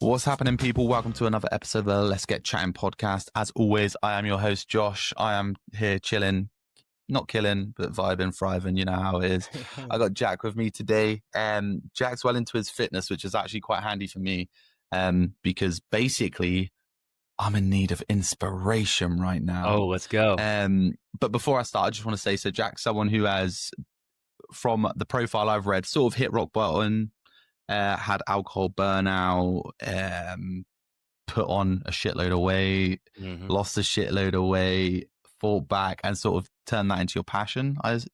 What's happening, people? Welcome to another episode of the Let's Get Chatting podcast. As always, I am your host, Josh. I am here chilling, not killing, but vibing, thriving. You know how it is. I got Jack with me today. Jack's well into his fitness, which is actually quite handy for me because basically I'm in need of inspiration right now. Oh, let's go. But before I start, I just want to say, so Jack's someone who has, from the profile I've read, sort of hit rock bottom, had alcohol burnout, put on a shitload of weight, lost a shitload of weight, fought back, and sort of turned that into your passion. I was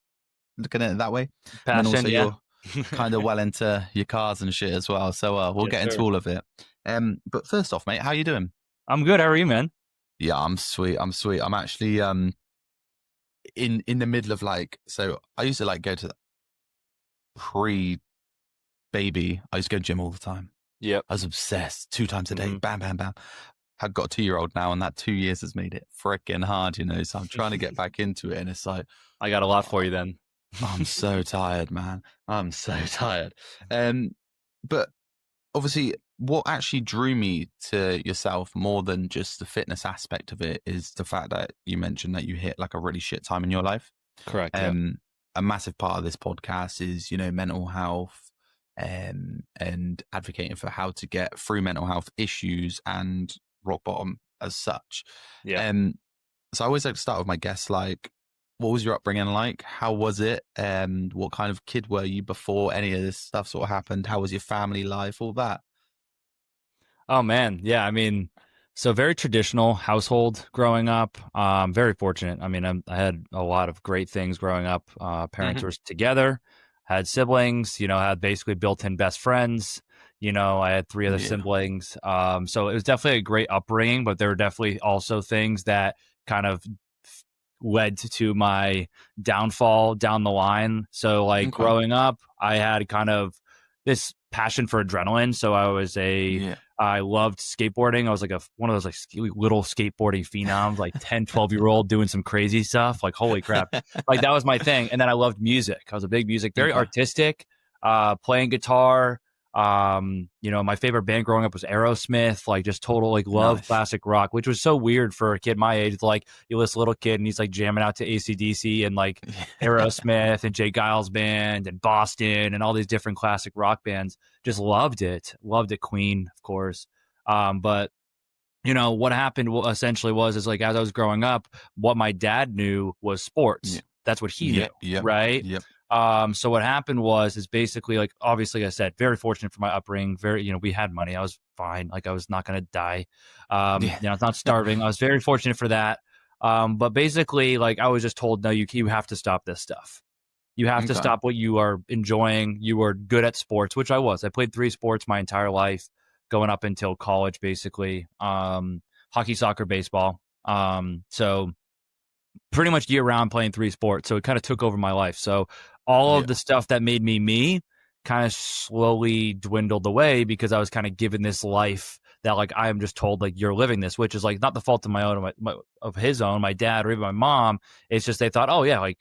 looking at it that way. Passion, and also yeah. You're kind of well into your cars and shit as well. So we'll get into all of it. But first off, mate, how you doing? I'm good. How are you, man? Yeah, I'm sweet. I'm actually in the middle of so I used to go to pre-baby. I used to go to gym all the time. Yep. I was obsessed 2 times a day. Bam, bam, bam. I've got a 2-year-old now, and that 2 years has made it freaking hard, So I'm trying to get back into it, and it's like, I got a lot for you then. I'm so tired, man. I'm so tired. But obviously, what actually drew me to yourself more than just the fitness aspect of it is the fact that you mentioned that you hit like a really shit time in your life. Correct. A massive part of this podcast is, mental health and advocating for how to get through mental health issues and rock bottom as such. Yeah. So I always like to start with my guests, like, what was your upbringing like? How was it? What kind of kid were you before any of this stuff sort of happened? How was your family life? All that. Oh, man. Yeah. I mean, so very traditional household growing up. Very fortunate. I mean, I had a lot of great things growing up. Parents were together, had siblings, had basically built-in best friends. I had 3 other siblings. So it was definitely a great upbringing, but there were definitely also things that kind of led to my downfall down the line. So growing up, I had kind of this passion for adrenaline. So I loved skateboarding. I was like one of those little skateboarding phenoms, 10, 12-year-old doing some crazy stuff. Like, holy crap. That was my thing. And then I loved music. I was a big music, very artistic, playing guitar. My favorite band growing up was Aerosmith, just total love classic rock, which was so weird for a kid my age. You list a little kid and he's jamming out to AC/DC and Aerosmith and Jay Giles Band and Boston and all these different classic rock bands. Just loved it. Queen, of course. But what happened essentially was as I was growing up, what my dad knew was sports. Yeah. That's what he knew, right? Yep. So what happened is basically obviously I said, very fortunate for my upbringing. Very, we had money. I was fine. I was not going to die. I was not starving. I was very fortunate for that. But basically I was just told, no, you have to stop this stuff. You have to stop what you are enjoying. You were good at sports, which I was. I played 3 sports my entire life, going up until college, basically. Hockey, soccer, baseball. So pretty much year round playing 3 sports. So it kind of took over my life. So all of the stuff that made me kind of slowly dwindled away because I was kind of given this life that I am just told you're living this, which is not the fault of my own, of his own, my dad or even my mom. It's just they thought, oh yeah,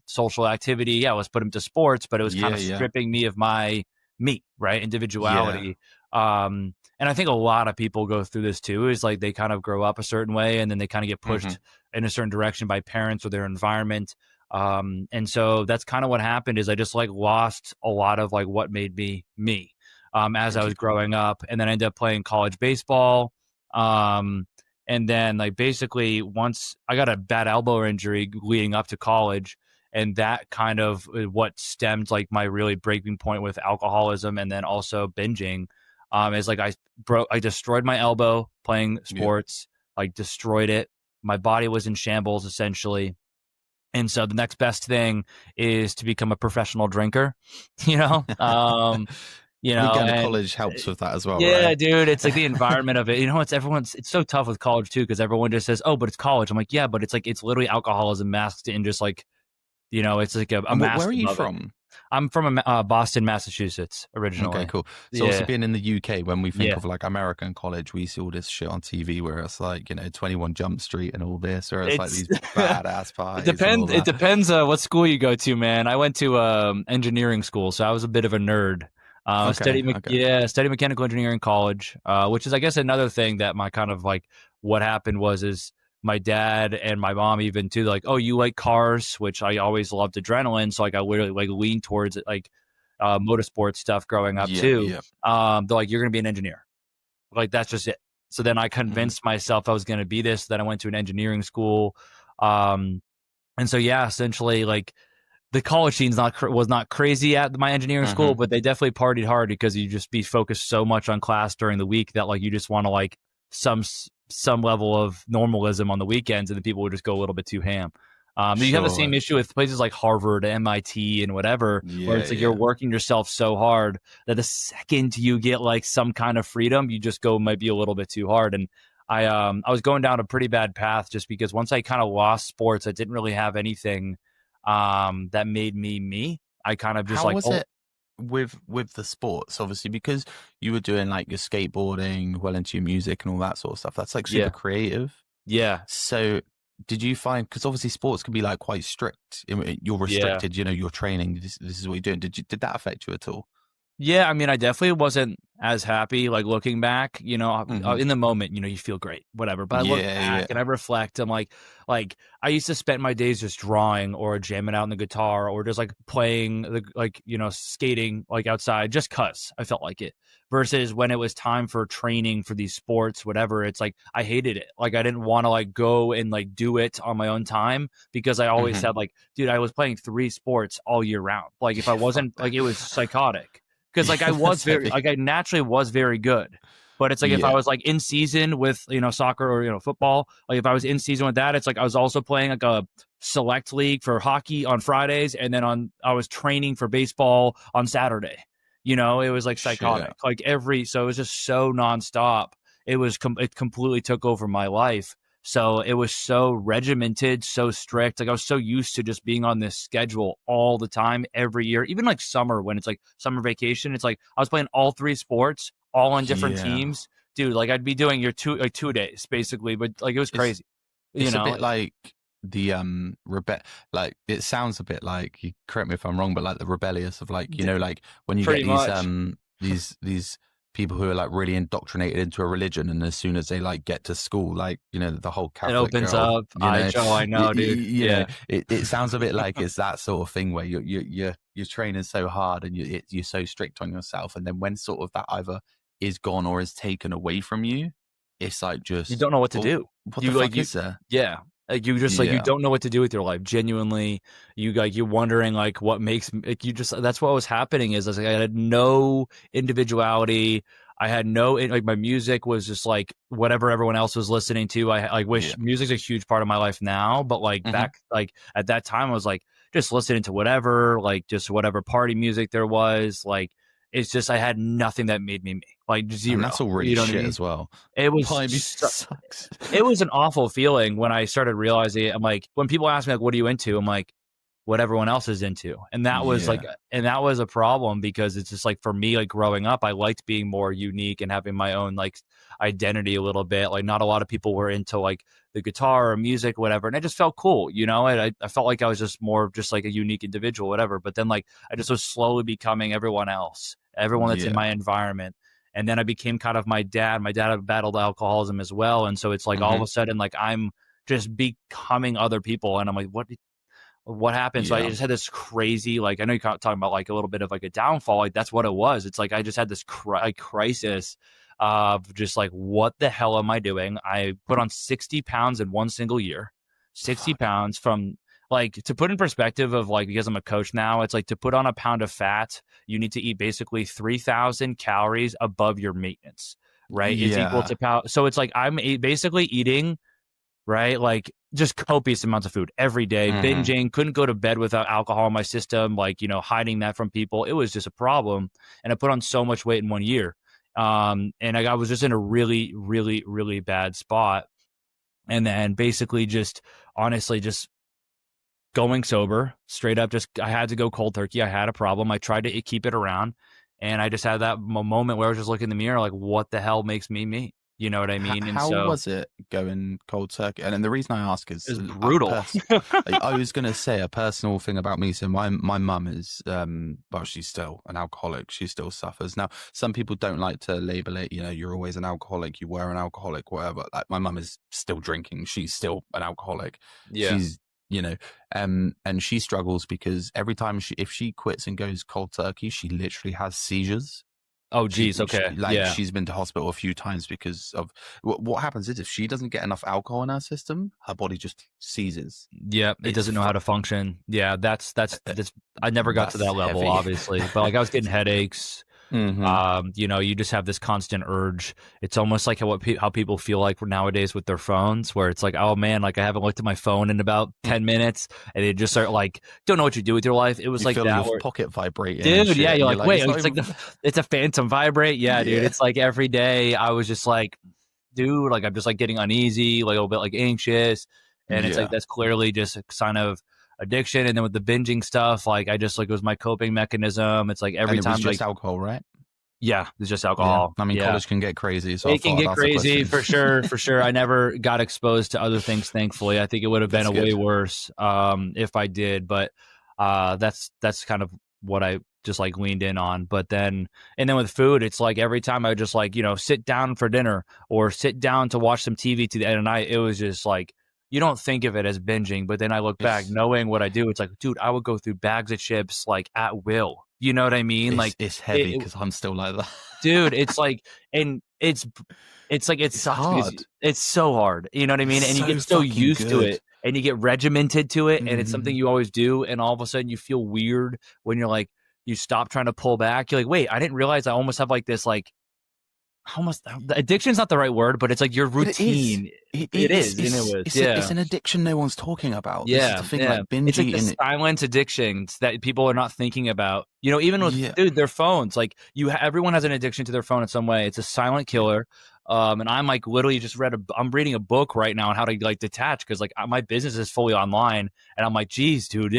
social activity. Yeah, let's put him to sports, but it was kind of stripping me of my me, right? Individuality. And I think a lot of people go through this too, is they kind of grow up a certain way and then they kind of get pushed in a certain direction by parents or their environment. And so that's kind of what happened is I just lost a lot of what made me, as I was growing up, and then I ended up playing college baseball. And then basically once I got a bad elbow injury leading up to college, and that kind of what stemmed my really breaking point with alcoholism and then also binging. Is I destroyed my elbow playing sports, destroyed it. My body was in shambles essentially. And so the next best thing is to become a professional drinker, going to college helps with that as well. Yeah, right? Dude, it's the environment of it. It's so tough with college too, because everyone just says, oh, but it's college. I'm like, yeah, but it's literally alcoholism masked in just it's a mask. Where are you from? I'm from Boston, Massachusetts, originally. Okay, cool. So also being in the UK, when we think of American college, we see all this shit on TV where it's 21 Jump Street and all this, or it's these badass parties. It depends what school you go to, man. I went to engineering school, so I was a bit of a nerd. Okay. Okay. Studied mechanical engineering in college, which is, I guess, another thing that my kind of like what happened is my dad and my mom even too, like, oh, you like cars, which I always loved adrenaline. So like I literally like leaned towards it, like motorsport stuff growing up Yeah. too. Yeah. They're like, you're going to be an engineer. Like, that's just it. So then I Hmm. convinced myself I was going to be this. Then I went to an engineering school. Um, and so, yeah, essentially, like, the college scene's was not crazy at my engineering school, Hmm. but they definitely partied hard because you just be focused so much on class during the week that like you just want to like some some level of normalism on the weekends, and then people would just go a little bit too ham. You have the same Sure. issue with places like Harvard, MIT, and whatever, where Yeah. it's like you're Yeah. working yourself so hard that the second you get like some kind of freedom, you just go might be a little bit too hard. And I was going down a pretty bad path just because once I kind of lost sports, I didn't really have anything that made me me. I kind of just How like, was oh, it with the sports? Obviously, because you were doing like your skateboarding, well into your music and all that sort of stuff. That's like super yeah, creative. yeah, So, did you find, because obviously sports can be like quite strict. You're yeah. restricted. You know, you're training. This is what you're doing. Did that affect you at all? Yeah, I mean, I definitely wasn't as happy, like, looking back, Hmm. in the moment, you feel great, whatever, but I look Yeah. back and Yeah. I reflect, I'm like, I used to spend my days just drawing or jamming out on the guitar or just, like, playing, skating, like, outside just 'cause I felt like it, versus when it was time for training for these sports, whatever, it's like, I hated it, like, I didn't wanna, like, go and, like, do it on my own time because I always Hmm. said, like, dude, I was playing 3 sports all year round, like, if I Fuck wasn't like, that. it was psychotic. Because like Yeah, that's heavy. I naturally was very good, but it's like if I Yeah. was like in season with soccer or football, like if I was in season with that, it's like I was also playing like a select league for hockey on Fridays, and then I was training for baseball on Saturday. It was like Shit. psychotic, like so it was just so nonstop. It completely took over my life. So it was so regimented, so strict. Like I was so used to just being on this schedule all the time, every year, even like summer when it's like summer vacation. It's like I was playing all 3 sports, all on different Yeah. teams. Dude, like I'd be doing your 2 days basically, but like it was It's crazy. You it's a know, bit like the like it sounds a bit like, you correct me if I'm wrong, but like the rebellious of, like, D- like when you get pretty much. these people who are like really indoctrinated into a religion, and as soon as they like get to school, like, the whole It Catholic opens girl, up. I know, dude. Yeah. it sounds a bit like it's that sort of thing where you're training so hard, and you're so strict on yourself, and then when sort of that either is gone or is taken away from you, it's like You just, don't know what to well, do. what the You like fuck you is there? yeah. Like you just like you Yeah. don't know what to do with your life. Genuinely, you're wondering like what makes like you just that's what was happening is I was like I had no individuality. I had no like my music was just like whatever everyone else was listening to. I like Yeah. wish music's a huge part of my life now, but like Hmm. back like at that time I was like just listening to whatever, like just whatever party music there was. Like it's just I had nothing that made me me. Like And zero. that's all really You know what I shit mean? as well. It was Party music so, sucks. it was an awful feeling when I started realizing it. I'm like, when people ask me like, "What are you into?" I'm like, "What everyone else is into," and that was like, Yeah. and that was a problem because it's just like for me, like growing up, I liked being more unique and having my own like identity a little bit. Like, not a lot of people were into like the guitar or music, whatever, and it just felt cool, And I felt like I was just more of just like a unique individual, whatever. But then like I just was slowly becoming everyone else, everyone that's in Yeah. my environment. And then I became kind of my dad. My dad had battled alcoholism as well. And so it's like all of Hmm. a sudden, like I'm just becoming other people. And I'm like, what happened? So I Yeah. just had this crazy, like, I know you're talking about like a little bit of like a downfall. Like that's what it was. It's like I just had this crisis of just like, what the hell am I doing? I put on 60 pounds in one single year, 60 Fuck. pounds from like to put in perspective of like, because I'm a coach now, it's like to put on a pound of fat, you need to eat basically 3,000 calories above your maintenance, right? It's equal Yeah. to So it's like basically eating, right? Like just copious amounts of food every day, Hmm. binging, couldn't go to bed without alcohol in my system, like, hiding that from people. It was just a problem. And I put on so much weight in one year. And I was just in a really, really, really bad spot. And then basically just honestly just going sober straight up. Just I had to go cold turkey. I had a problem. I tried to keep it around. And I just had that moment where I was just looking in the mirror like, what the hell makes me me? You know what I mean? And How so was it going cold turkey? And then the reason I ask it is was brutal. I was going to say a personal thing about me. So my mum is well, she's still an alcoholic. She still suffers. Now, some people don't like to label it. You know, you're always an alcoholic. You were an alcoholic, whatever. Like my mum is still drinking. She's still an alcoholic. Yeah. She's and she struggles because every time if she quits and goes cold turkey, she literally has seizures. Oh, geez. Okay. Yeah. She's been to hospital a few times because of what happens is if she doesn't get enough alcohol in her system, her body just seizes. Yeah, it doesn't know how to function. Yeah, that's I never got to That's that level, heavy. obviously, but like I was getting headaches. Mm-hmm. You just have this constant urge. It's almost like how people feel like nowadays with their phones, where it's like, oh man, like I haven't looked at my phone in about 10 minutes, and they just start like don't know what you do with your life. It was You like feel that, your pocket vibrating, and dude. shit, Yeah, and you're like, wait, it's not it's like even... it's a phantom vibrate. Yeah, dude, Yeah. it's like every day I was just like, dude, like I'm just like getting uneasy, like a little bit like anxious, and it's like Yeah. that's clearly just a sign of addiction. And then with the binging stuff, like I just like it was my coping mechanism. It's like every And it time was just like alcohol, right? yeah, it's just Yeah. alcohol. I mean, Yeah. college can get crazy, so I It can thought I'd get ask the crazy question. for sure, for sure. I never got exposed to other things, thankfully. I think it would have been That's a way good. worse if I did, but that's kind of what I just like leaned in on. But then and then with food, it's like every time I would just like, sit down for dinner or sit down to watch some TV to the end of the night, it was just like you don't think of it as binging, but then I look back It's knowing what I do, it's like, dude, I would go through bags of chips like at will. You know what I mean? Like it's heavy because I'm still like that. dude, it's like and it's like it It's sucks because hard. it's so hard, you know what I mean? It's And you so get so fucking used to good. it and you get regimented to it and it's something Mm-hmm. you always do and all of a sudden you feel weird when you're like you stop trying to pull back. You're like, "Wait, I didn't realize I almost have like this like almost addiction's not the right word, but it's like your But it is. routine." It is, and it was. It's Yeah. an addiction no one's talking about. This is Yeah, the thing, yeah. like binge It's like the eating. silent addictions that people are not thinking about. Even with Yeah. dude, their phones. Like everyone has an addiction to their phone in some way. It's a silent killer. And I'm like literally just I'm reading a book right now on how to like detach because like my business is fully online, and I'm like, geez, dude,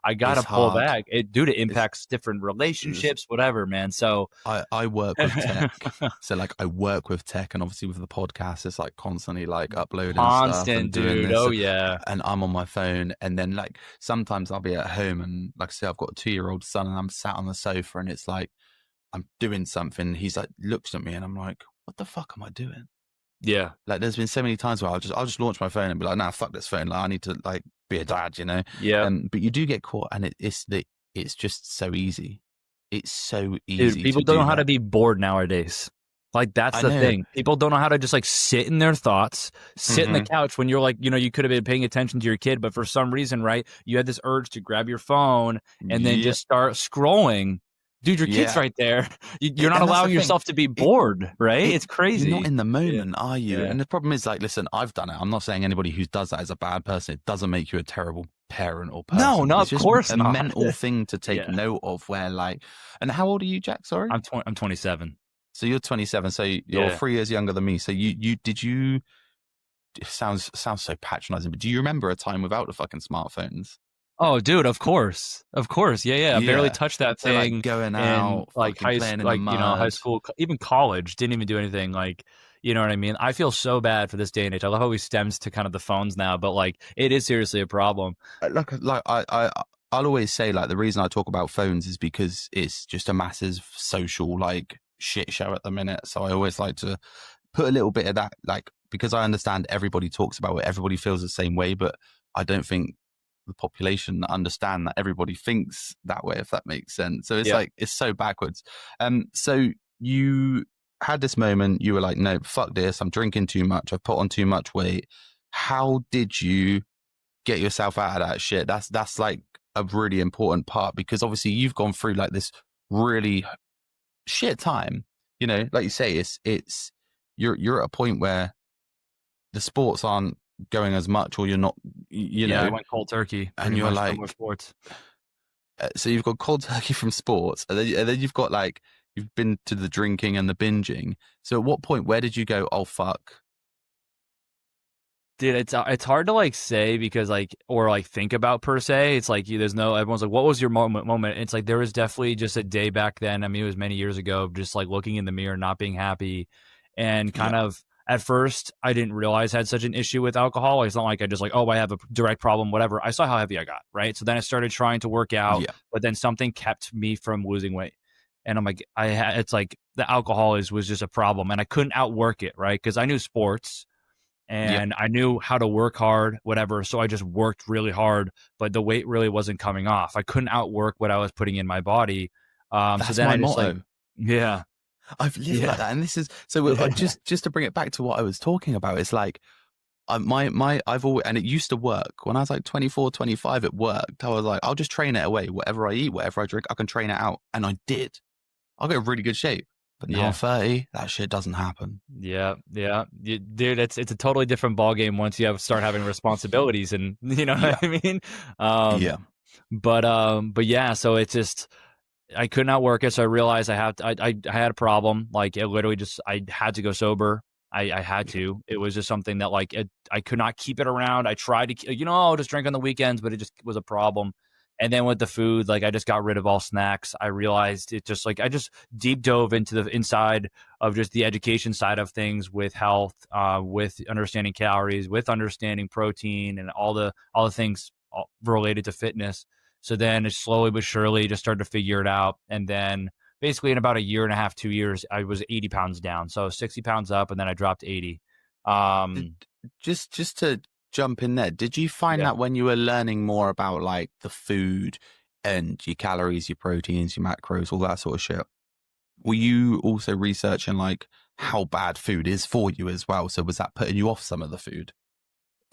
I gotta It's pull hard. back. It It's, impacts different relationships, whatever, man. So I work with tech. So like I work with tech, and obviously with the podcast, it's like constantly like uploading stuff and constant, doing dude. this. Oh yeah, And I'm on my phone, and then like sometimes I'll be at home, and like I say, I've got a 2-year-old son, and I'm sat on the sofa, and it's like I'm doing something. He's like looks at me, and I'm like, what the fuck am I doing? yeah, Like there's been so many times where I'll just launch my phone and be like, nah, fuck this phone. Like I need to like be a dad, yeah. But you do get caught, and it's just so easy. It's so Dude, easy to people don't do know how to that. be bored nowadays. Like that's I the know. thing. People don't know how to just like sit in their thoughts, sit in the Hmm. couch when you're like, you could have been paying attention to your kid, but for some reason, right, you had this urge to grab your phone and then Yeah, just start scrolling. Dude, your kid's yeah. right there. You're not And that's the allowing thing. yourself to be It, bored, right? it It's you're not crazy. in the Yeah. moment, are you? Yeah. And the problem is, like, listen, I've done it. I'm not saying anybody who does that is a bad person. It doesn't make you a terrible parent or No, person. no, It's of just course a not. mental thing to take Yeah. note of. Where like, and how old are you, Jack? Sorry. I'm 27. So you're 27. So you're Yeah. 3 years younger than me. So you it sounds so patronizing, but do you remember a time without the fucking smartphones? Oh, dude, of course. Of course. Yeah, yeah. I barely Yeah. touched that So like thing going in out, like fucking high playing school, in the like, high mud. school, even college, didn't even do anything like, you know what I mean? I feel so bad for this day and age. I love how he stems to kind of the phones now, but like it is seriously a problem. Like I'll always say like the reason I talk about phones is because it's just a massive social like shit show at the minute. So I always like to put a little bit of that, like, because I understand everybody talks about it, everybody feels the same way, but I don't think the population understand that everybody thinks that way, if that makes sense. So it's Yeah. like it's so backwards. So you had this moment, you were like, no, fuck this, I'm drinking too much, I've put on too much weight. How did you get yourself out of that shit? That's like a really important part, because obviously you've gone through like this really shit time. Like you say, it's you're at a point where the sports aren't going as much, or you're not, Yeah, I went cold turkey and pretty you're much like, from sports. so you've got cold turkey from sports, and then you've got like you've been to the drinking and the binging. So at what point, where did you go, oh fuck? Dude, it's hard to like say because like or like think about per se. It's like there's no everyone's like, what was your moment? It's like there was definitely just a day back then. I mean, it was many years ago, just like looking in the mirror, not being happy, and Yeah. kind of at first I didn't realize I had such an issue with alcohol. It's not like I just like, oh, I have a direct problem, whatever. I saw how heavy I got, right? So then I started trying to work out, Yeah. but then something kept me from losing weight. And I'm like, it's like the was just a problem, and I couldn't outwork it, right? Because I knew sports Yeah. and I knew how to work hard, whatever. So I just worked really hard, but the weight really wasn't coming off. I couldn't outwork what I was putting in my body. So That's then my I just like, motto. yeah, I've lived yeah, like that. And this is, so just to bring it back to what I was talking about, it's like, I've always, and it used to work when I was like 24, 25, it worked. I was like, I'll just train it away. Whatever I eat, whatever I drink, I can train it out. And I did. I'll get in really good shape. But now I'm yeah. 30, that shit doesn't happen. Yeah, yeah, dude. It's a totally different ball game once you start having responsibilities, and you know Yeah. what I mean. Um, Yeah. but yeah. So it's just I could not work it, so I realized I had a problem. Like it literally just I had to go sober. I had to. It was just something that like I could not keep it around. I tried to I'll just drink on the weekends, but it just was a problem. And then with the food, like I just got rid of all snacks. I realized it just like I just deep dove into the inside of just the education side of things with health, with understanding calories, with understanding protein, and all the things related to fitness. So then it slowly but surely just started to figure it out. And then basically in about a year and a half, 2 years, I was 80 pounds down. So 60 pounds up, and then I dropped 80. Did, Um, just to jump in there, did you find yeah. that when you were learning more about like the food and your calories, your proteins, your macros, all that sort of shit, were you also researching like how bad food is for you as well? So was that putting you off some of the food?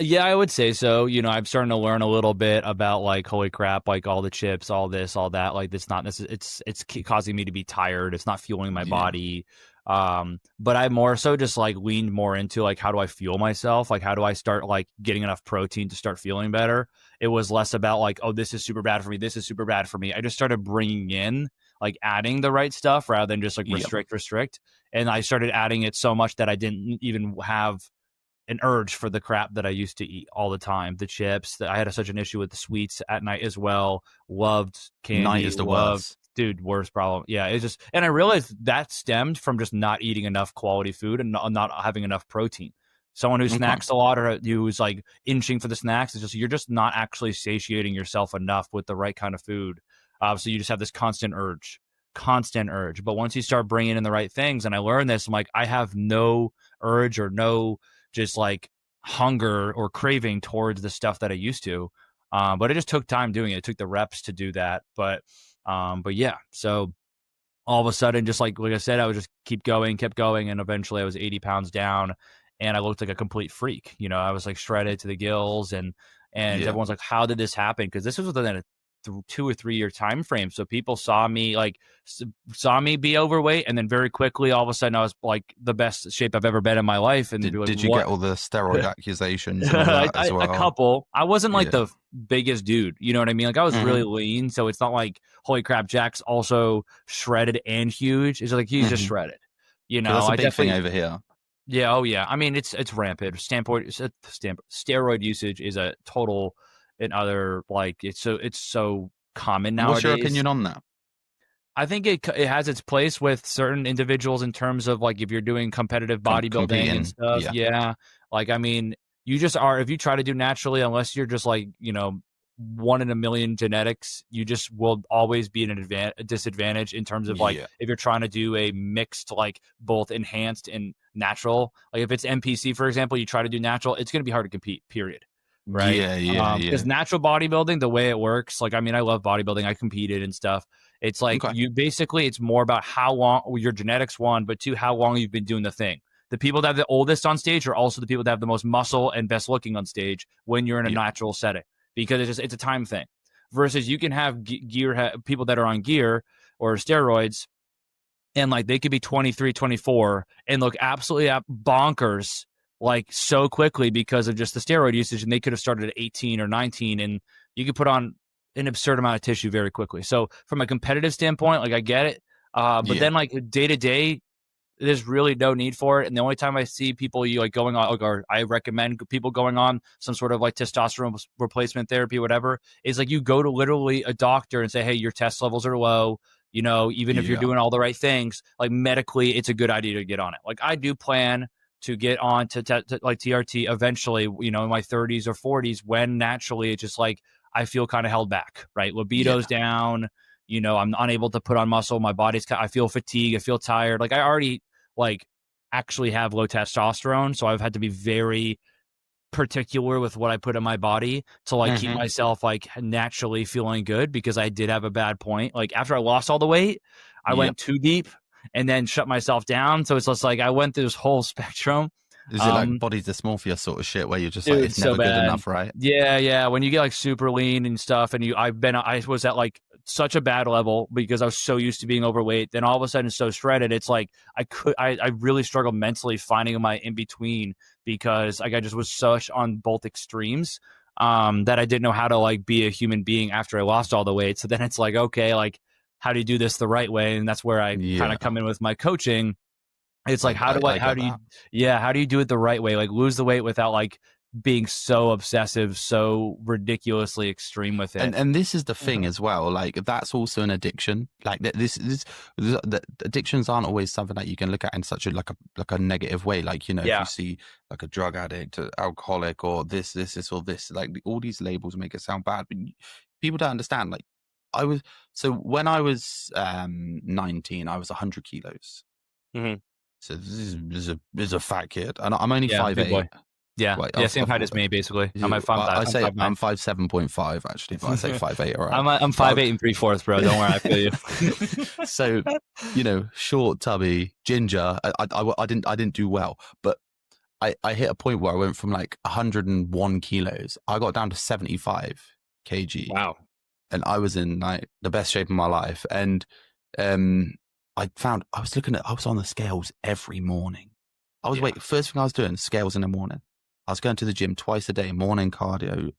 Yeah, I would say so. I'm starting to learn a little bit about like, holy crap, like all the chips, all this, all that. Like, it's not it's causing me to be tired. It's not fueling my Yeah. body. But I more so just like leaned more into like, how do I fuel myself? Like, how do I start like getting enough protein to start feeling better? It was less about like, oh, this is super bad for me. This is super bad for me. I just started bringing in like adding the right stuff rather than just like Yep. restrict. And I started adding it so much that I didn't even have an urge for the crap that I used to eat all the time. The chips. I had such an issue with the sweets at night as well. Loved Night candy. is the Loved, worst. dude, worst problem. Yeah, it's just, and I realized that stemmed from just not eating enough quality food and not having enough protein. Someone who Okay. snacks a lot or who's like inching for the snacks is just you're just not actually satiating yourself enough with the right kind of food. So you just have this constant urge. But once you start bringing in the right things, and I learned this, I'm like, I have no urge or no just like hunger or craving towards the stuff that I used to. But it just took time doing it. It took the reps to do that. But yeah, so all of a sudden, just like I said, I would just kept going. And eventually I was 80 pounds down and I looked like a complete freak. I was like shredded to the gills, and Yeah. everyone's like, how did this happen? Cause this was within a 2 or 3 year time frame. So people saw me be overweight, and then very quickly, all of a sudden, I was like the best shape I've ever been in my life. And be like, Did you what? get all the steroid accusations and all that as A well? couple. I wasn't like Yeah. the biggest dude. You know what I mean? Like I was really lean, so it's not like holy crap, Jack's also shredded and huge. It's like he's just shredded. Because that's a I big thing definitely. over here. Yeah. Oh yeah. I mean, it's rampant. Steroid usage is a total and other like it's so common What's your nowadays. opinion on that? I think it has its place with certain individuals in terms of like if you're doing competitive bodybuilding and Competing. stuff. Yeah. Yeah. Like, I mean, you just are, if you try to do naturally, unless you're just like, one in a million genetics, you just will always be a disadvantage in terms of like Yeah. if you're trying to do a mixed, like both enhanced and natural. Like if it's NPC, for example, you try to do natural, it's going to be hard to compete, period. Right. Yeah. Yeah. Because Yeah. natural bodybuilding, the way it works, like, I mean, I love bodybuilding. I competed and stuff. It's like Okay. it's more about how long your genetics, one, but two, how long you've been doing the thing. The people that have the oldest on stage are also the people that have the most muscle and best looking on stage when you're in a Yeah. natural setting, because it's a time thing. Versus you can have people that are on gear or steroids, and like they could be 23, 24 and look absolutely bonkers like so quickly because of just the steroid usage, and they could have started at 18 or 19, and you could put on an absurd amount of tissue very quickly. So from a competitive standpoint, like I get it, but then like day to day, there's really no need for it. And the only time I see people like going on, or I recommend people going on some sort of like testosterone replacement therapy, whatever, is like you go to literally a doctor and say, hey, your test levels are low. even if you're doing all the right things, like medically, it's a good idea to get on it. Like I do plan to get on to like TRT eventually, in my 30s or 40s, when naturally it's just like I feel kind of held back, right? Libido's down, I'm unable to put on muscle. My I feel fatigued. I feel tired. Like I already like actually have low testosterone. So I've had to be very particular with what I put in my body to like keep myself like naturally feeling good, because I did have a bad point. Like after I lost all the weight, I went too deep and then shut myself down. So it's just like I went through this whole spectrum. Is it like body dysmorphia sort of shit where you're just like, Dude, it's never good enough, right? Yeah. When you get like super lean and stuff, and I was at like such a bad level because I was so used to being overweight. Then all of a sudden, so shredded, it's like I really struggled mentally finding my in between, because like I just was such on both extremes that I didn't know how to like be a human being after I lost all the weight. So then it's like, okay, like how do you do this the right way? And that's where I kind of come in with my coaching. It's like, how do you do it the right way? Like lose the weight without like being so obsessive, so ridiculously extreme with it. And this is the thing as well. Like that's also an addiction. Like the addictions aren't always something that you can look at in such a a negative way. Like, if you see like a drug addict, an alcoholic, or this, or this, like all these labels make it sound bad, but people don't understand. Like when I was 19, I was 100 kilos. So this is a fat kid, and I'm only 5'8". Yeah, same height as me, basically. I'm 5'7.5 actually, but I say 5'8". All right, I'm 5'8 3/4, bro. Don't worry, I feel you. So, short, tubby, ginger. I didn't do well, but I hit a point where I went from like 101 kilos. I got down to 75 kg. Wow. And I was in like the best shape of my life, and I was on the scales every morning. First thing I was doing, scales in the morning. I was going to the gym twice a day, morning cardio,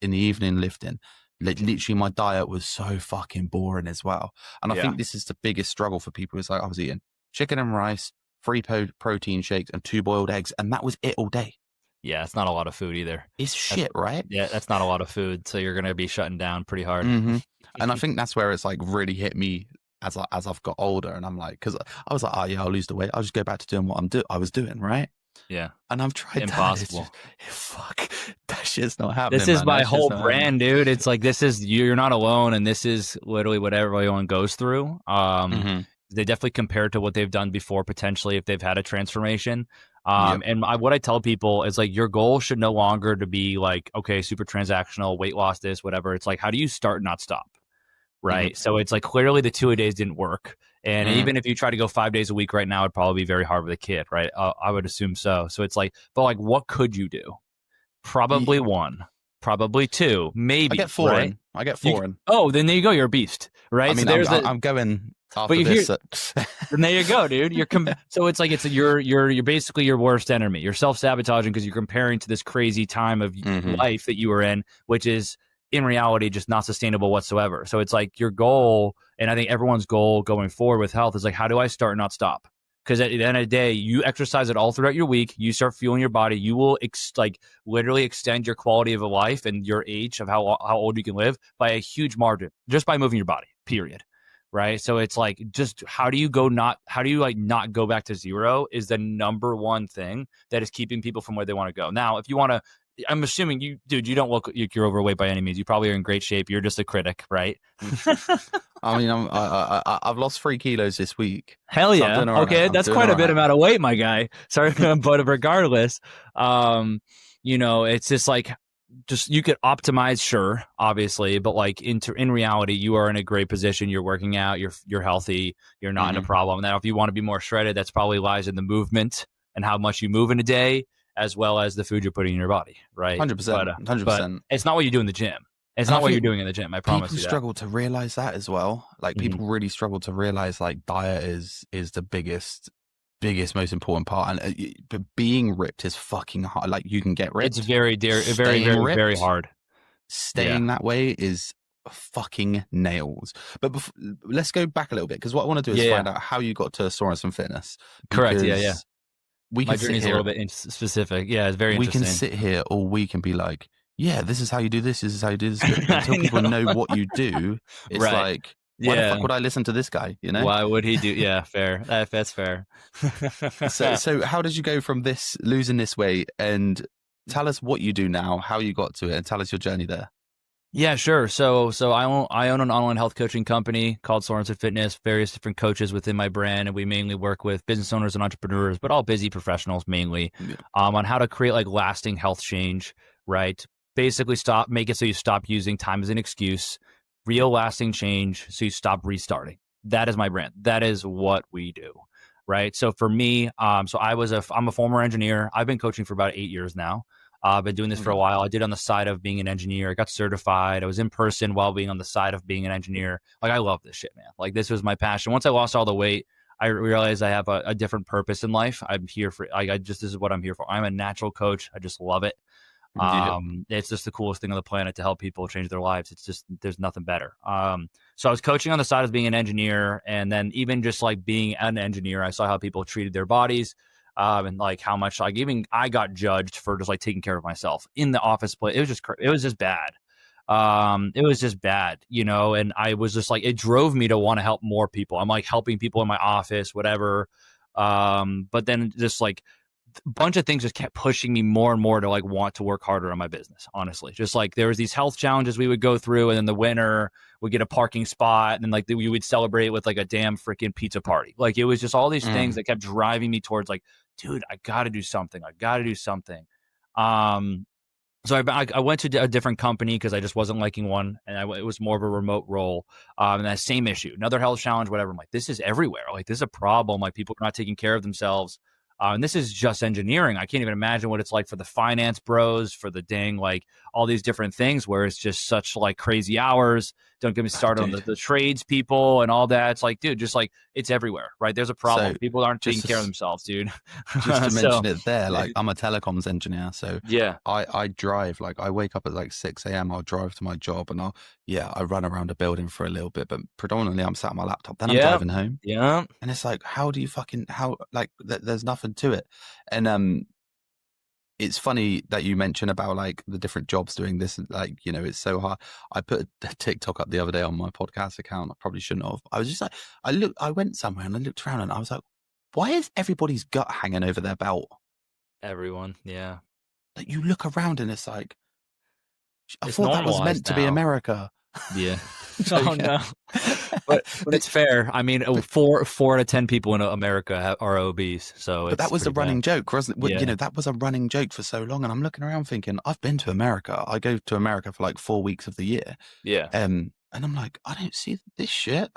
in the evening lifting. Literally my diet was so fucking boring as well. And I think this is the biggest struggle for people. Is like I was eating chicken and rice, 3 protein shakes, and 2 boiled eggs. And that was it all day. Yeah, it's not a lot of food either. It's shit, right? Yeah, that's not a lot of food. So you're going to be shutting down pretty hard. And I think that's where it's like really hit me as I've got older, and I'm like, because I was like, oh yeah, I'll lose the weight. I'll just go back to doing what I was doing, right? Yeah. And I've tried impossible. Fuck, that shit's not happening. This is my whole brand, dude. It's like you're not alone, and this is literally what everyone goes through. They definitely compare to what they've done before, potentially if they've had a transformation. And what I tell people is like your goal should no longer to be like, okay, super transactional, weight loss, this, whatever. It's like, how do you start, not stop? Right. So it's like clearly the 2-a-days didn't work. And even if you try to go 5 days a week right now, it'd probably be very hard with a kid. Right. I would assume so. So it's like, but like, what could you do? Probably 1, probably 2, maybe. I get 4 in. I get 4 in. Oh, then there you go. You're a beast. Right. I mean, so I'm going after this. Then there you go, dude. So it's like, you're basically your worst enemy. You're self-sabotaging because you're comparing to this crazy time of life that you were in, which is, in reality, just not sustainable whatsoever. So it's like your goal, and I think everyone's goal going forward with health is like, how do I start, not stop? Because at the end of the day, you exercise it all throughout your week. You start fueling your body. You will literally extend your quality of a life and your age of how old you can live by a huge margin just by moving your body, period. Right. So it's like, just how do you not go back to zero is the number one thing that is keeping people from where they want to go. Now, if you want to, I'm assuming you don't look like you're overweight by any means. You probably are in great shape. You're just a critic, right? I mean, I've lost 3 kilos this week. Hell yeah. So okay, that's quite a bit amount of weight, my guy. Sorry, but regardless, it's just like, you could optimize, sure, obviously, but like in reality, you are in a great position. You're working out. You're healthy. You're not in a problem. Now, if you want to be more shredded, that's probably lies in the movement and how much you move in a day, as well as the food you're putting in your body, right? 100%. 100%. But it's not what you do in the gym. It's not what you're doing in the gym. I promise you that. People struggle to realize that as well. Like people really struggle to realize like diet is the biggest, most important part. And but being ripped is fucking hard. Like you can get ripped. It's very, very hard. Staying that way is fucking nails. But let's go back a little bit, because what I want to do is find out how you got to Sorenson Fitness. Correct. Yeah. My journey's a little bit specific. Yeah, it's very interesting. We can sit here all week and be like, yeah, this is how you do this. This is how you do this. Until people know what you do, it's like, Why the Yeah. fuck would I listen to this guy? You know? Why would he do? Yeah, fair. That's fair. So how did you go from this losing this weight, and tell us what you do now, how you got to it, and tell us your journey there. Yeah, sure. So I own an online health coaching company called Sorenson Fitness, various different coaches within my brand, and we mainly work with business owners and entrepreneurs, but all busy professionals mainly, Yeah. on how to create like lasting health change, right? Basically make it so you stop using time as an excuse, Yeah. real lasting change, so you stop restarting. That is my brand. That is what we do. Right. So for me, I'm a former engineer. I've been coaching for about 8 years now. I've been doing this for a Okay. while. I did on the side of being an engineer. I got certified. I was in person while being on the side of being an engineer. Like, I love this shit, man. Like, this was my passion. Once I lost all the weight, I realized I have a different purpose in life. I'm here for, this is what I'm here for. I'm a natural coach. I just love it. Yeah. It's just the coolest thing on the planet to help people change their lives. It's just, there's nothing better. So I was coaching on the side of being an engineer, and then even just like being an engineer, I saw how people treated their bodies. And like how much, like, even I got judged for just like taking care of myself in the office place. It was just bad. It was just bad, and I was just like, it drove me to want to help more people. I'm like helping people in my office, whatever. But then just like a bunch of things just kept pushing me more and more to like want to work harder on my business. Honestly, just like there was these health challenges we would go through, and then the winner would get a parking spot, and then like we would celebrate with like a damn freaking pizza party. Like, it was just all these things that kept driving me towards like, dude, I got to do something. I got to do something. So I went to a different company because I just wasn't liking one, and it was more of a remote role. And that same issue, another health challenge, whatever. I'm like, this is everywhere. Like, this is a problem. Like, people are not taking care of themselves. And this is just engineering. I can't even imagine what it's like for the finance bros, for the dang, like all these different things where it's just such like crazy hours. Don't get me started on the trades people and all that. It's like, dude, just like, it's everywhere, right? There's a problem. So people aren't taking care of themselves, dude. Just to mention it there, like, I'm a telecoms engineer, so yeah, I drive. Like, I wake up at like 6 a.m. I'll drive to my job, and I run around a building for a little bit, but predominantly I'm sat on my laptop. Then I'm driving home. Yeah. And it's like, how do you there's nothing to it. And it's funny that you mention about like the different jobs doing this. Like, it's so hard. I put a TikTok up the other day on my podcast account. I probably shouldn't have. I was just like, I went somewhere and I looked around and I was like, why is everybody's gut hanging over their belt? Everyone. Yeah. Like, you look around and it's like, I It's thought that was meant to be now. America. Yeah. So, no. But it's fair. I mean, four out of 10 people in America are obese. So but that was a running joke, wasn't it? Yeah. That was a running joke for so long. And I'm looking around thinking, I've been to America. I go to America for like 4 weeks of the year. Yeah. And I'm like, I don't see this shit.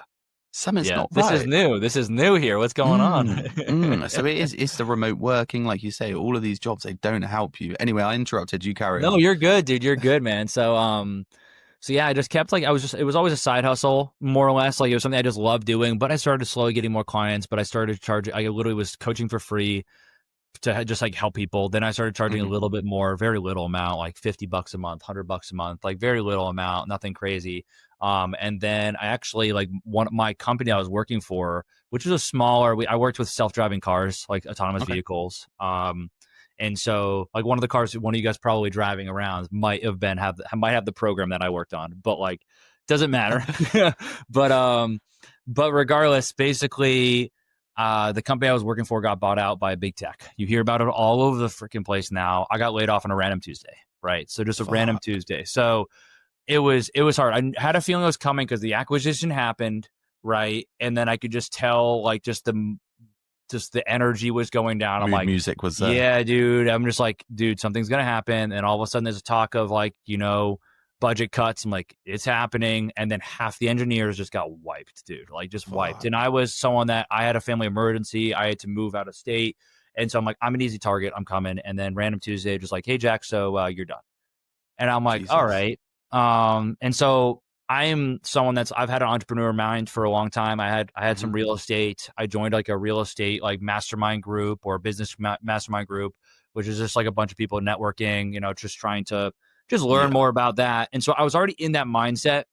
Something's not this right. is new. This is new here. What's going on? So it's the remote working, like you say, all of these jobs, they don't help you. Anyway, I interrupted you. Carry on. No, you're good, dude. You're good, man. So yeah, I just kept like, it was always a side hustle, more or less. Like, it was something I just loved doing, but I started slowly getting more clients, but I started charging, I literally was coaching for free to just like help people. Then I started charging a little bit more, very little amount, like $50 a month, $100 a month, like very little amount, nothing crazy. And then I actually, like, my company I was working for, which was a smaller, I worked with self-driving cars, like autonomous vehicles. And so, like, one of the cars one of you guys probably driving around might have the program that I worked on, but like, doesn't matter. But regardless, basically, the company I was working for got bought out by big tech. You hear about it all over the freaking place now. I got laid off on a random Tuesday, right? So just a random Tuesday. So it was hard. I had a feeling it was coming because the acquisition happened, right? And then I could just tell, like, just the energy was going down. I'm like, music was there. Yeah, dude. I'm just like, dude, something's gonna happen. And all of a sudden, there's a talk of like, budget cuts. I'm like, it's happening. And then half the engineers just got wiped, dude. Like, just wiped. And I was someone that I had a family emergency. I had to move out of state. And so I'm like, I'm an easy target. I'm coming. And then random Tuesday, just like, hey, Jack, so you're done. And I'm like, all right. And so I'm someone I've had an entrepreneur mind for a long time. I had some real estate. I joined like a real estate like mastermind group or business mastermind group, which is just like a bunch of people networking, just trying to just learn more about that. And so I was already in that mindset.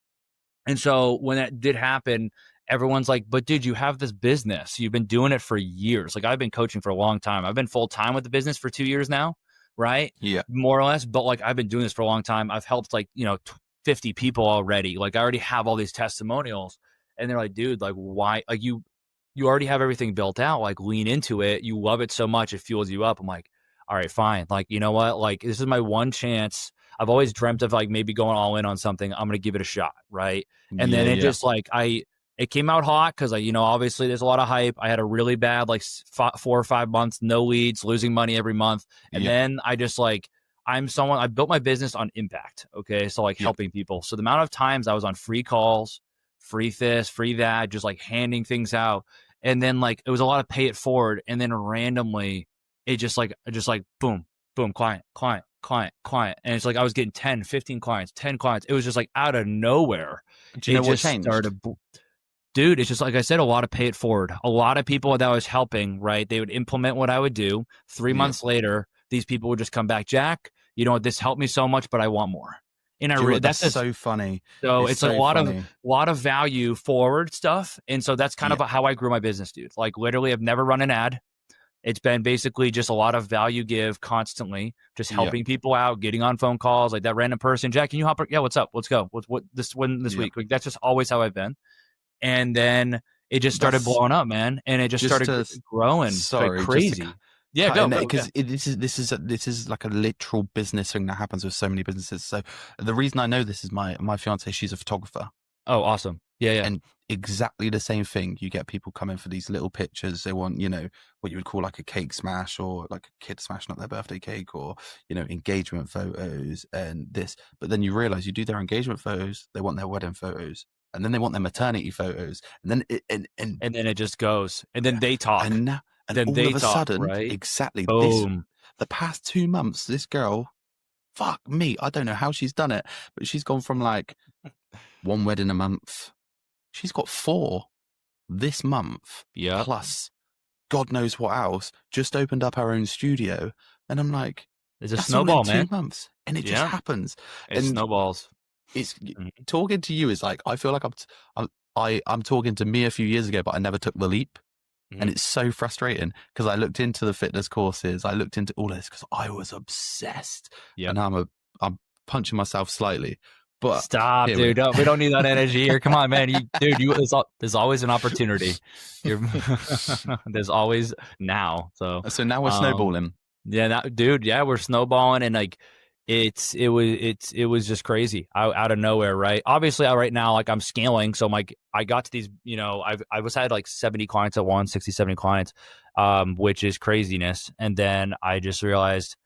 And so when that did happen, everyone's like, but dude, you have this business. You've been doing it for years. Like, I've been coaching for a long time. I've been full time with the business for 2 years now. Right. Yeah. More or less. But like, I've been doing this for a long time. I've helped like, 50 people already. Like, I already have all these testimonials. And they're like, dude, like, why? Like, you already have everything built out. Like, lean into it. You love it so much, it fuels you up. I'm like, all right, fine. Like, you know what? Like, this is my one chance. I've always dreamt of like maybe going all in on something. I'm gonna give it a shot, right? And then Yeah, it yeah, just like it came out hot because obviously there's a lot of hype. I had a really bad like 4 or 5 months, no leads, losing money every month, and yeah, then I just like I built my business on impact. Okay, so like yeah. helping people. So the amount of times I was on free calls, free this, free that, just like handing things out, and then like it was a lot of pay it forward, and then randomly it just like boom, boom, client, client, client, client. And it's like I was getting 10, 15 clients, 10 clients. It was just like out of nowhere. Do you It know what just changed? started. Dude, it's just like I said, a lot of pay it forward. A lot of people that I was helping, right? They would implement what I would do. 3 Yeah. months later, these people would just come back. Jack, you know what? This helped me so much, but I want more. And Do you know what? That's that's just so funny. so It's it's like so funny. a lot of value forward stuff. And so that's kind of Yeah, how I grew my business, dude. Like literally, I've never run an ad. It's been basically just a lot of value give constantly, just yeah, helping people out, getting on phone calls, like that random person. Jack, can you hop? Yeah, what's up? Let's go. What this yeah. week? Like that's just always how I've been. And then it just started That's blowing up, man, and it just just started to growing like sorry, just to crazy. Yeah, cut go in there go. Yeah. because this is like a literal business thing that happens with so many businesses. So the reason I know this is my fiance, she's a photographer, Oh, awesome. Yeah, yeah. and exactly the same thing. You get people coming for these little pictures. They want, what you would call like a cake smash or like a kid smashing up their birthday cake or, engagement photos and this. But then you realize you do their engagement photos, they want their wedding photos, and then they want their maternity photos. And then And then it just goes, and then yeah. they talk. And now, and Then all they of a talk, sudden, right? exactly Boom. the past 2 months, this girl, fuck me, I don't know how she's done it, but she's gone from like one wedding a month. She's got 4 this month, Yep. plus God knows what else. Just opened up our own studio, and I'm like, It's a that's all in snowball, 2 man. months, and it just Yeah. happens. It And snowballs. it's Mhm. talking to you is like I feel like I'm talking to me a few years ago, but I never took the leap. And Mhm. it's so frustrating because I looked into the fitness courses, I looked into all of this because I was obsessed, Yep. and now I'm punching myself slightly, but Stop, here we dude. We don't need that energy here. Come on, man. There's always an opportunity. You're there's always now. So, so now we're um, snowballing. yeah, dude. Yeah, we're snowballing, and like, it was just crazy out of nowhere, right? Obviously, right now, like I'm scaling, so I'm like, I got to these, I was had like 70 clients at once, 60, 70 clients, which is craziness, and then I just realized,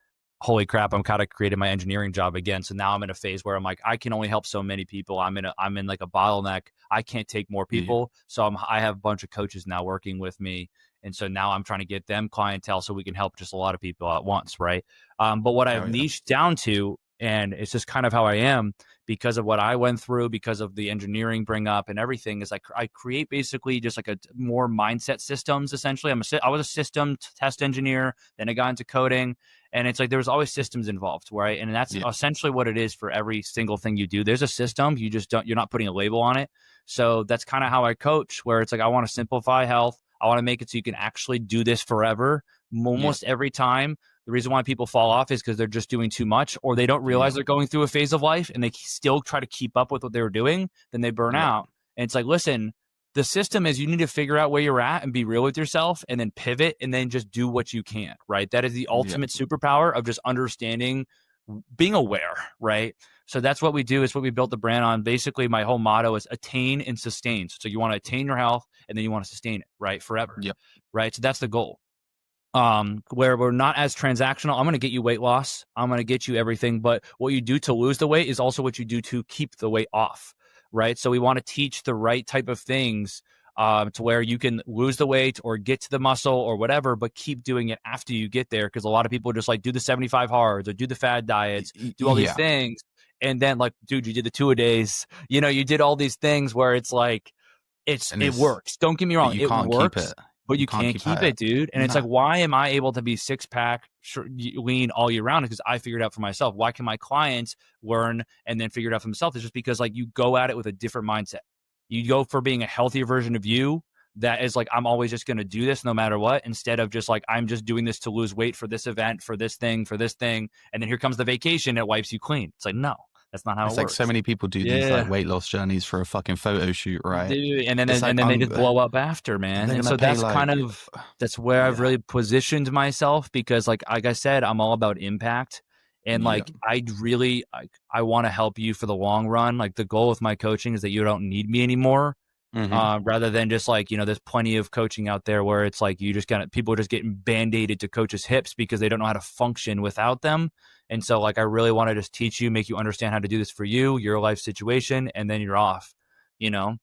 holy crap, I'm kind of creating my engineering job again. So now I'm in a phase where I'm like, I can only help so many people. I'm in like a bottleneck. I can't take more Yeah, people. So I have a bunch of coaches now working with me. And so now I'm trying to get them clientele so we can help just a lot of people at once. Right. But what I've hell yeah, niched down to, and it's just kind of how I am because of what I went through, because of the engineering bring up and everything, is like I create basically just like a more mindset systems. Essentially, I was a system test engineer, then I got into coding, and it's like there was always systems involved, right? And that's yeah, essentially what it is for every single thing you do. There's a system, you're not putting a label on it. So that's kind of how I coach, where it's like I want to simplify health. I want to make it so you can actually do this forever. yeah, Almost every time, the reason why people fall off is because they're just doing too much, or they don't yeah, realize they're going through a phase of life and they still try to keep up with what they were doing. Then they burn yeah, out. And it's like, listen, the system is you need to figure out where you're at and be real with yourself and then pivot and then just do what you can, right? That is the yeah, ultimate superpower of just understanding, being aware, right? So that's what we do. It's what we built the brand on. Basically, my whole motto is attain and sustain. So you want to attain your health and then you want to sustain it, right? Forever, yeah, right? So that's the goal. Where we're not as transactional. I'm going to get you weight loss. I'm going to get you everything. But what you do to lose the weight is also what you do to keep the weight off, right? So we want to teach the right type of things to where you can lose the weight or get to the muscle or whatever, but keep doing it after you get there. Because a lot of people just like do the 75 hards or do the fad diets, do all these yeah. things. And then like, dude, you did the 2-a-days, you did all these things where it's like, And it it's works. Don't get me but wrong. you It can't keep works, it. but You you can't can't keep at keep it. it, dude. And it's No. like, why am I able to be six pack lean all year round? Because I figured out for myself. Why can my clients learn and then figure it out for themselves? It's just because like you go at it with a different mindset. You go for being a healthier version of you that is like, I'm always just going to do this no matter what, instead of just like, I'm just doing this to lose weight for this event, for this thing. And then here comes the vacation. It wipes you clean. It's like, no, That's not how It's it like so works. many people do these Yeah. like weight loss journeys for a fucking photo shoot, right? Dude, and It's like then they just blow up after, man. they're And gonna so pay that's kind like of that's where I've yeah, really positioned myself because like I said, I'm all about impact. And yeah, like I want to help you for the long run. Like the goal with my coaching is that you don't need me anymore. hmm Rather than just like, there's plenty of coaching out there where it's like you just people are just getting band-aided to coaches' hips because they don't know how to function without them. And so like I really want to just teach you, make you understand how to do this for you, your life situation, and then you're off, you know?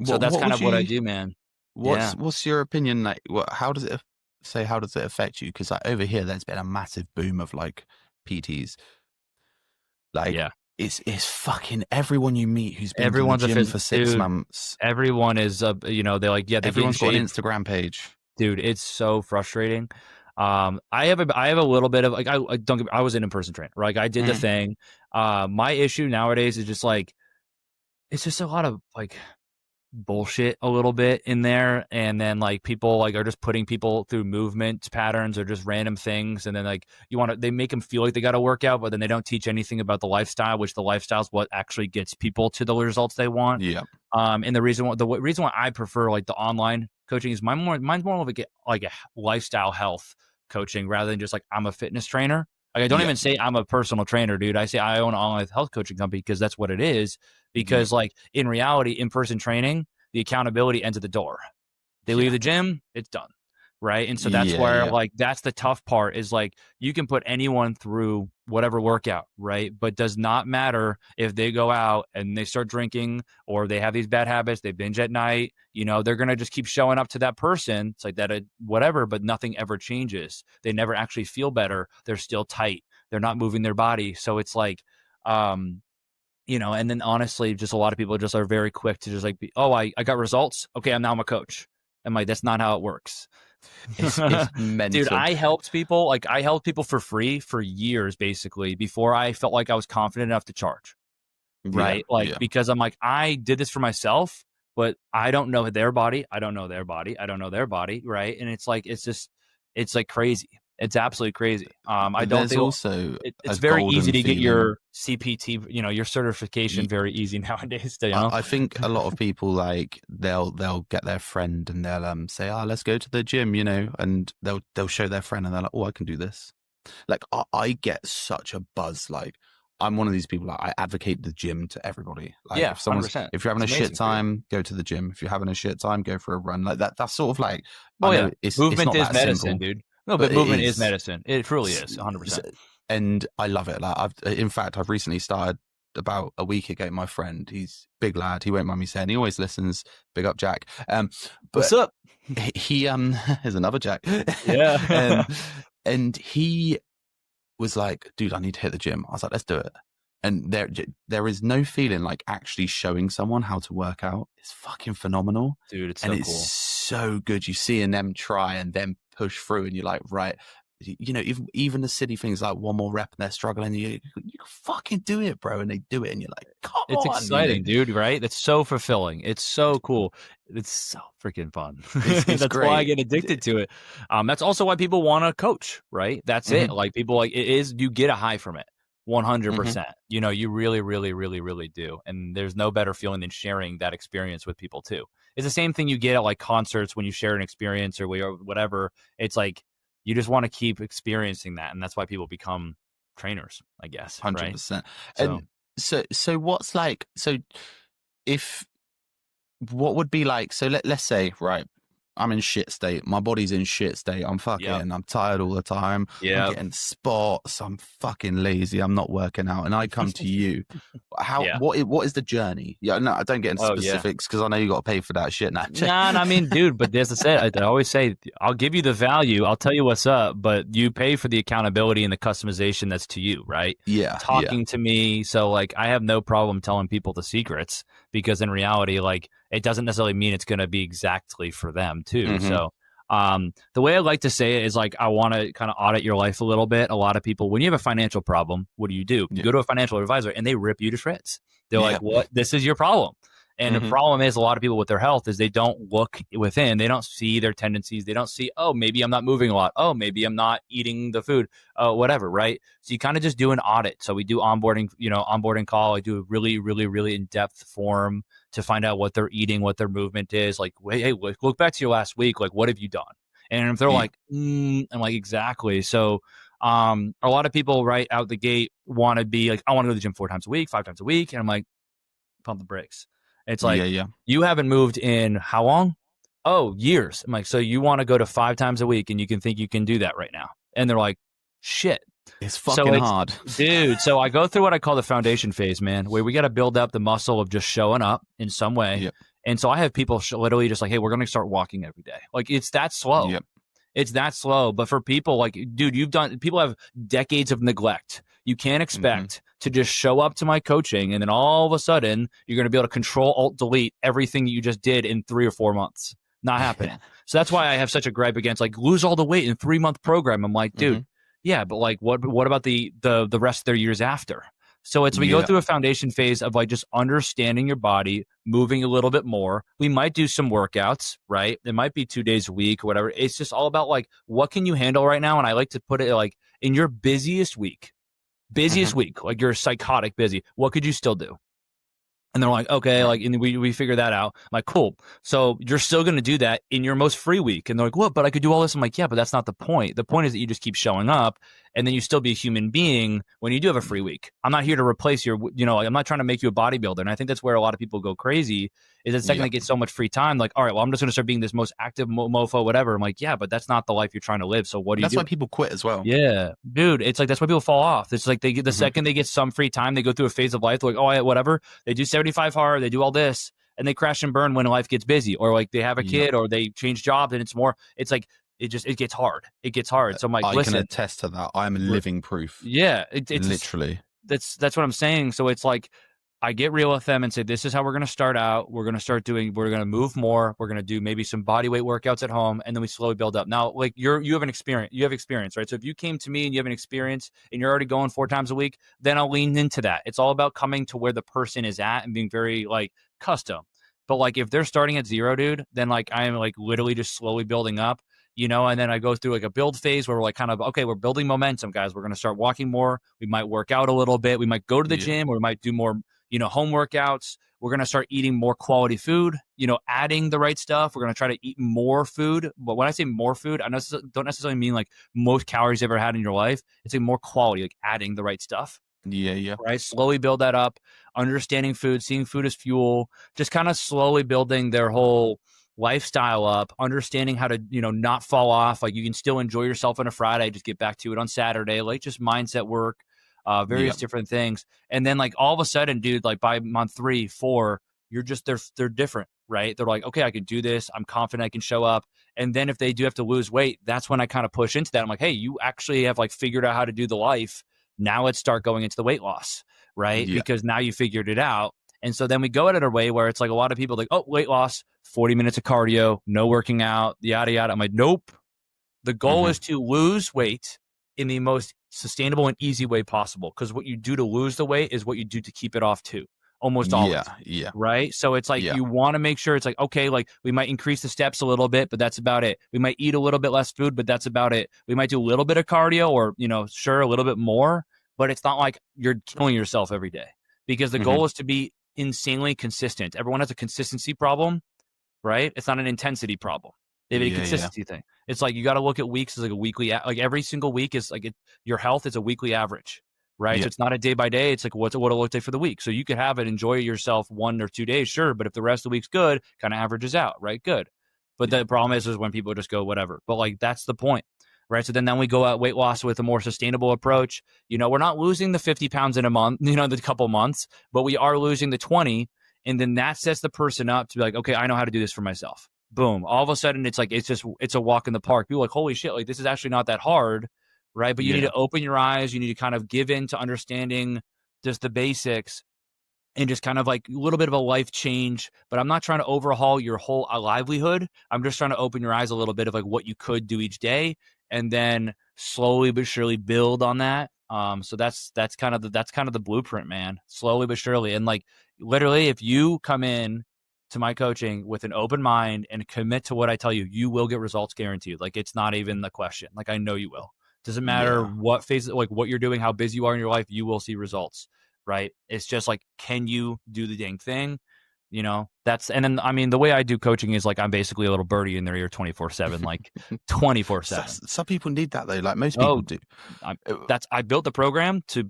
So that's what kind would of what I you do, man. what's Yeah. what's your opinion like how does it how does it affect you? Because like over here there's been a massive boom of like PTs. Like Yeah. it's fucking everyone you meet who's been to the Everyone's a gym for six dude. months. Everyone is, they like, yeah, they get in Everyone's got an shape. Instagram page. Dude, it's so frustrating. I have a little bit of like, I don't get, I was an in-person trainer, right? Like I did the Mhm. thing. My issue nowadays is just like, it's just a lot of like bullshit a little bit in there, and then like people like are just putting people through movement patterns or just random things, and then like they make them feel like they got to work out, but then they don't teach anything about the lifestyle, which the lifestyle is what actually gets people to the results they want. Yeah. And the reason why I prefer like the online coaching is mine's more of like a lifestyle health coaching rather than just like I'm a fitness trainer. Like I don't Yeah. even say I'm a personal trainer, dude. I say I own an online health coaching company because that's what it is. Yeah. Because like in reality, in-person training, the accountability ends at the door. They leave Yeah. the gym, it's done. Right. And so that's Yeah. where Yeah. like that's the tough part is like you can put anyone through whatever workout, right? But does not matter if they go out and they start drinking or they have these bad habits, they binge at night, they're gonna just keep showing up to that person. It's like that whatever, but nothing ever changes. They never actually feel better. They're still tight. They're not moving their body. So it's like and then honestly, just a lot of people just are very quick to just like I got results. Okay, I'm a coach. I'm like, that's not how it works. It's Dude, mental. I helped people for free for years, basically, before I felt like I was confident enough to charge. Yeah. Right. Like, Yeah. because I'm like, I did this for myself, but I don't know their body. I don't know their body. I don't know their body. Right. And it's like, it's like crazy. It's absolutely crazy. I don't There's think also a it's very easy golden to get feeling. your CPT, your certification very easy nowadays. I think a lot of people like they'll get their friend and they'll say, "Oh, let's go to the gym," and they'll show their friend and they're like, "Oh, I can do this." Like I get such a buzz. Like I'm one of these people. Like, I advocate the gym to everybody. Like Yeah, 100%. if you're having It's a shit amazing for you. time, go to the gym. If you're having a shit time, go for a run. Like that. That's sort of like I Oh yeah, know it's movement not is that medicine, simple, dude. No, but but it movement is is. medicine. It truly S- is, 100%. and I love it. Like in fact, I've recently started about a week ago. My friend, he's a big lad. He won't mind me saying. He always listens. Big up, Jack. What's But up? he is another Jack. Yeah. And he was like, dude, I need to hit the gym. I was like, let's do it. And there is no feeling like actually showing someone how to work out. It's fucking phenomenal. Dude, it's And so it's cool. so good. You seeing them try and then push through and you're like, right. Even the silly things like one more rep and they're struggling, you can fucking do it, bro. And they do it and you're like, come It's on. exciting, dude, right? That's so fulfilling. It's so cool. It's so freaking fun. It's That's why I great. get addicted to it. That's also why people want to coach, right? That's it. hmm Like people like it is you get a high from it. hmm 100%. You really, really, really, really do. And there's no better feeling than sharing that experience with people too. It's the same thing you get at like concerts when you share an experience or whatever. It's like you just want to keep experiencing that. And that's why people become trainers, I guess. Right. 100%. So And so what's like, so if, what would be like, so let's say, right, I'm in shit state. My body's in shit state. yep. I'm tired all the time. I'm Yep. getting spots. I'm fucking lazy. I'm not working out. And I come to you. Yeah. What is the journey? Yeah, no, I don't get into Oh yeah. specifics because I know you got to pay for that shit now. Nah, I mean, dude, but as I said, I always say, I'll give you the value, I'll tell you what's up, but you pay for the accountability and the customization that's to you, right? Yeah. Talking to me, so like I have no problem telling people the secrets because in reality, like it doesn't necessarily mean it's going to be exactly for them too. hmm So, the way I like to say it is like I want to kind of audit your life a little bit. A lot of people, when you have a financial problem, what do? You Yeah. go to a financial advisor and they rip you to shreds. They're Yeah. like, "What? This is your problem." And the problem is a lot of people with their health is they don't look within. They don't see their tendencies. They don't see, oh, maybe I'm not moving a lot. Oh, maybe I'm not eating the food, whatever, right? So you kind of just do an audit. So we do onboarding call. I do a really, really, really in-depth form to find out what they're eating, what their movement is. Like, wait, hey, look back to your last week. Like, what have you done? And if they're like, I'm like, exactly. So a lot of people right out the gate want to be like, I want to go to the gym 4 times a week, 5 times a week. And I'm like, pump the brakes. It's like, you haven't moved in how long? Oh, years. I'm like, so you want to go to 5 times a week and you can think you can do that right now. And they're like, shit. It's fucking hard. Dude, so I go through what I call the foundation phase, man, where we got to build up the muscle of just showing up in some way. Yep. And so I have people literally just like, hey, we're going to start walking every day. Like, it's that slow. Yep. It's that slow. But for people like, dude, people have decades of neglect. You can't expect to just show up to my coaching and then all of a sudden you're going to be able to control, alt, delete everything that you just did in 3 or 4 months. Not happening. So that's why I have such a gripe against like lose all the weight in 3-month program. I'm like, dude, yeah, but like what about the rest of their years after? So we go through a foundation phase of like just understanding your body, moving a little bit more. We might do some workouts, right? It might be 2 days a week or whatever. It's just all about like, what can you handle right now? And I like to put it like in your busiest week, like you're psychotic busy. What could you still do? And they're like, okay, like, and we figure that out. I'm like, cool. So you're still going to do that in your most free week. And they're like, what? But I could do all this. I'm like, yeah, but that's not the point. The point is that you just keep showing up and then you still be a human being when you do have a free week. I'm not here to replace your, like, I'm not trying to make you a bodybuilder. And I think that's where a lot of people go crazy is the second they get so much free time, like, all right, well, I'm just going to start being this most active mofo, whatever. I'm like, yeah, but that's not the life you're trying to live. So what do you do? That's why people quit as well. Yeah, dude. It's like, that's why people fall off. It's like they get the second they get some free time, they go through a phase of life. They're like, oh, yeah, whatever. They do 75 hard. They do all this and they crash and burn when life gets busy or like they have a kid or they change jobs and it's like, it gets hard. It gets hard. So I'm like, listen. I can attest to that. I'm living proof. Yeah. It's literally. That's what I'm saying. So it's like, I get real with them and say, this is how we're going to start out. We're going to move more. We're going to do maybe some body weight workouts at home. And then we slowly build up. Now, like you have experience, right? So if you came to me and you have an experience and you're already going 4 times a week, then I'll lean into that. It's all about coming to where the person is at and being very like custom. But like, if they're starting at 0, dude, then like, I am like literally just slowly building up, and then I go through like a build phase where we're like kind of, okay, we're building momentum, guys. We're going to start walking more. We might work out a little bit. We might go to the gym or we might do more home workouts. We're going to start eating more quality food, adding the right stuff. We're going to try to eat more food. But when I say more food, I don't necessarily mean like most calories you've ever had in your life. It's like more quality, like adding the right stuff. Yeah. Right. Slowly build that up, understanding food, seeing food as fuel, just kind of slowly building their whole lifestyle up, understanding how to, not fall off. Like you can still enjoy yourself on a Friday, just get back to it on Saturday, like just mindset work. Various different things. And then like all of a sudden, dude, like by month 3, 4, you're just, they're different, right? They're like, okay, I can do this. I'm confident I can show up. And then if they do have to lose weight, that's when I kind of push into that. I'm like, hey, you actually have like figured out how to do the life. Now let's start going into the weight loss, right? Yeah. Because now you figured it out. And so then we go at it a way where it's like a lot of people like, oh, weight loss, 40 minutes of cardio, no working out, yada, yada. I'm like, nope. The goal is to lose weight in the most sustainable and easy way possible. Because what you do to lose the weight is what you do to keep it off too. Almost always. Yeah. Right. So it's like you want to make sure it's like, okay, like we might increase the steps a little bit, but that's about it. We might eat a little bit less food, but that's about it. We might do a little bit of cardio or, sure, a little bit more, but it's not like you're killing yourself every day because the goal is to be insanely consistent. Everyone has a consistency problem, right? It's not an intensity problem. They have a consistency thing. It's like you got to look at weeks as like a weekly, like every single week is like your health is a weekly average, right? So it's not a day by day. It's like what'll look like for the week. So you could have it, enjoy yourself 1 or 2 days, sure. But if the rest of the week's good, kind of averages out, right? Good. But the problem is when people just go whatever. But like that's the point, right? So then we go at weight loss with a more sustainable approach. We're not losing the 50 pounds in a month, the couple months, but we are losing the 20. And then that sets the person up to be like, okay, I know how to do this for myself. Boom. All of a sudden, it's like, it's a walk in the park. People are like, holy shit, like this is actually not that hard, right? But you need to open your eyes. You need to kind of give in to understanding just the basics and just kind of like a little bit of a life change. But I'm not trying to overhaul your whole livelihood. I'm just trying to open your eyes a little bit of like what you could do each day and then slowly but surely build on that. So that's kind of the blueprint, man. Slowly but surely, and like literally, if you come in to my coaching with an open mind and commit to what I tell you, you will get results guaranteed. Like it's not even the question. Like I know you will. Doesn't matter Yeah. what phase, like what you're doing, how busy you are in your life, you will see results, right? It's just like, can you do the dang thing? You know, and then, I mean, the way I do coaching is like, I'm basically a little birdie in their ear 24/7, like 24/7. Some people need that though. Like most people Oh, do. I built the program to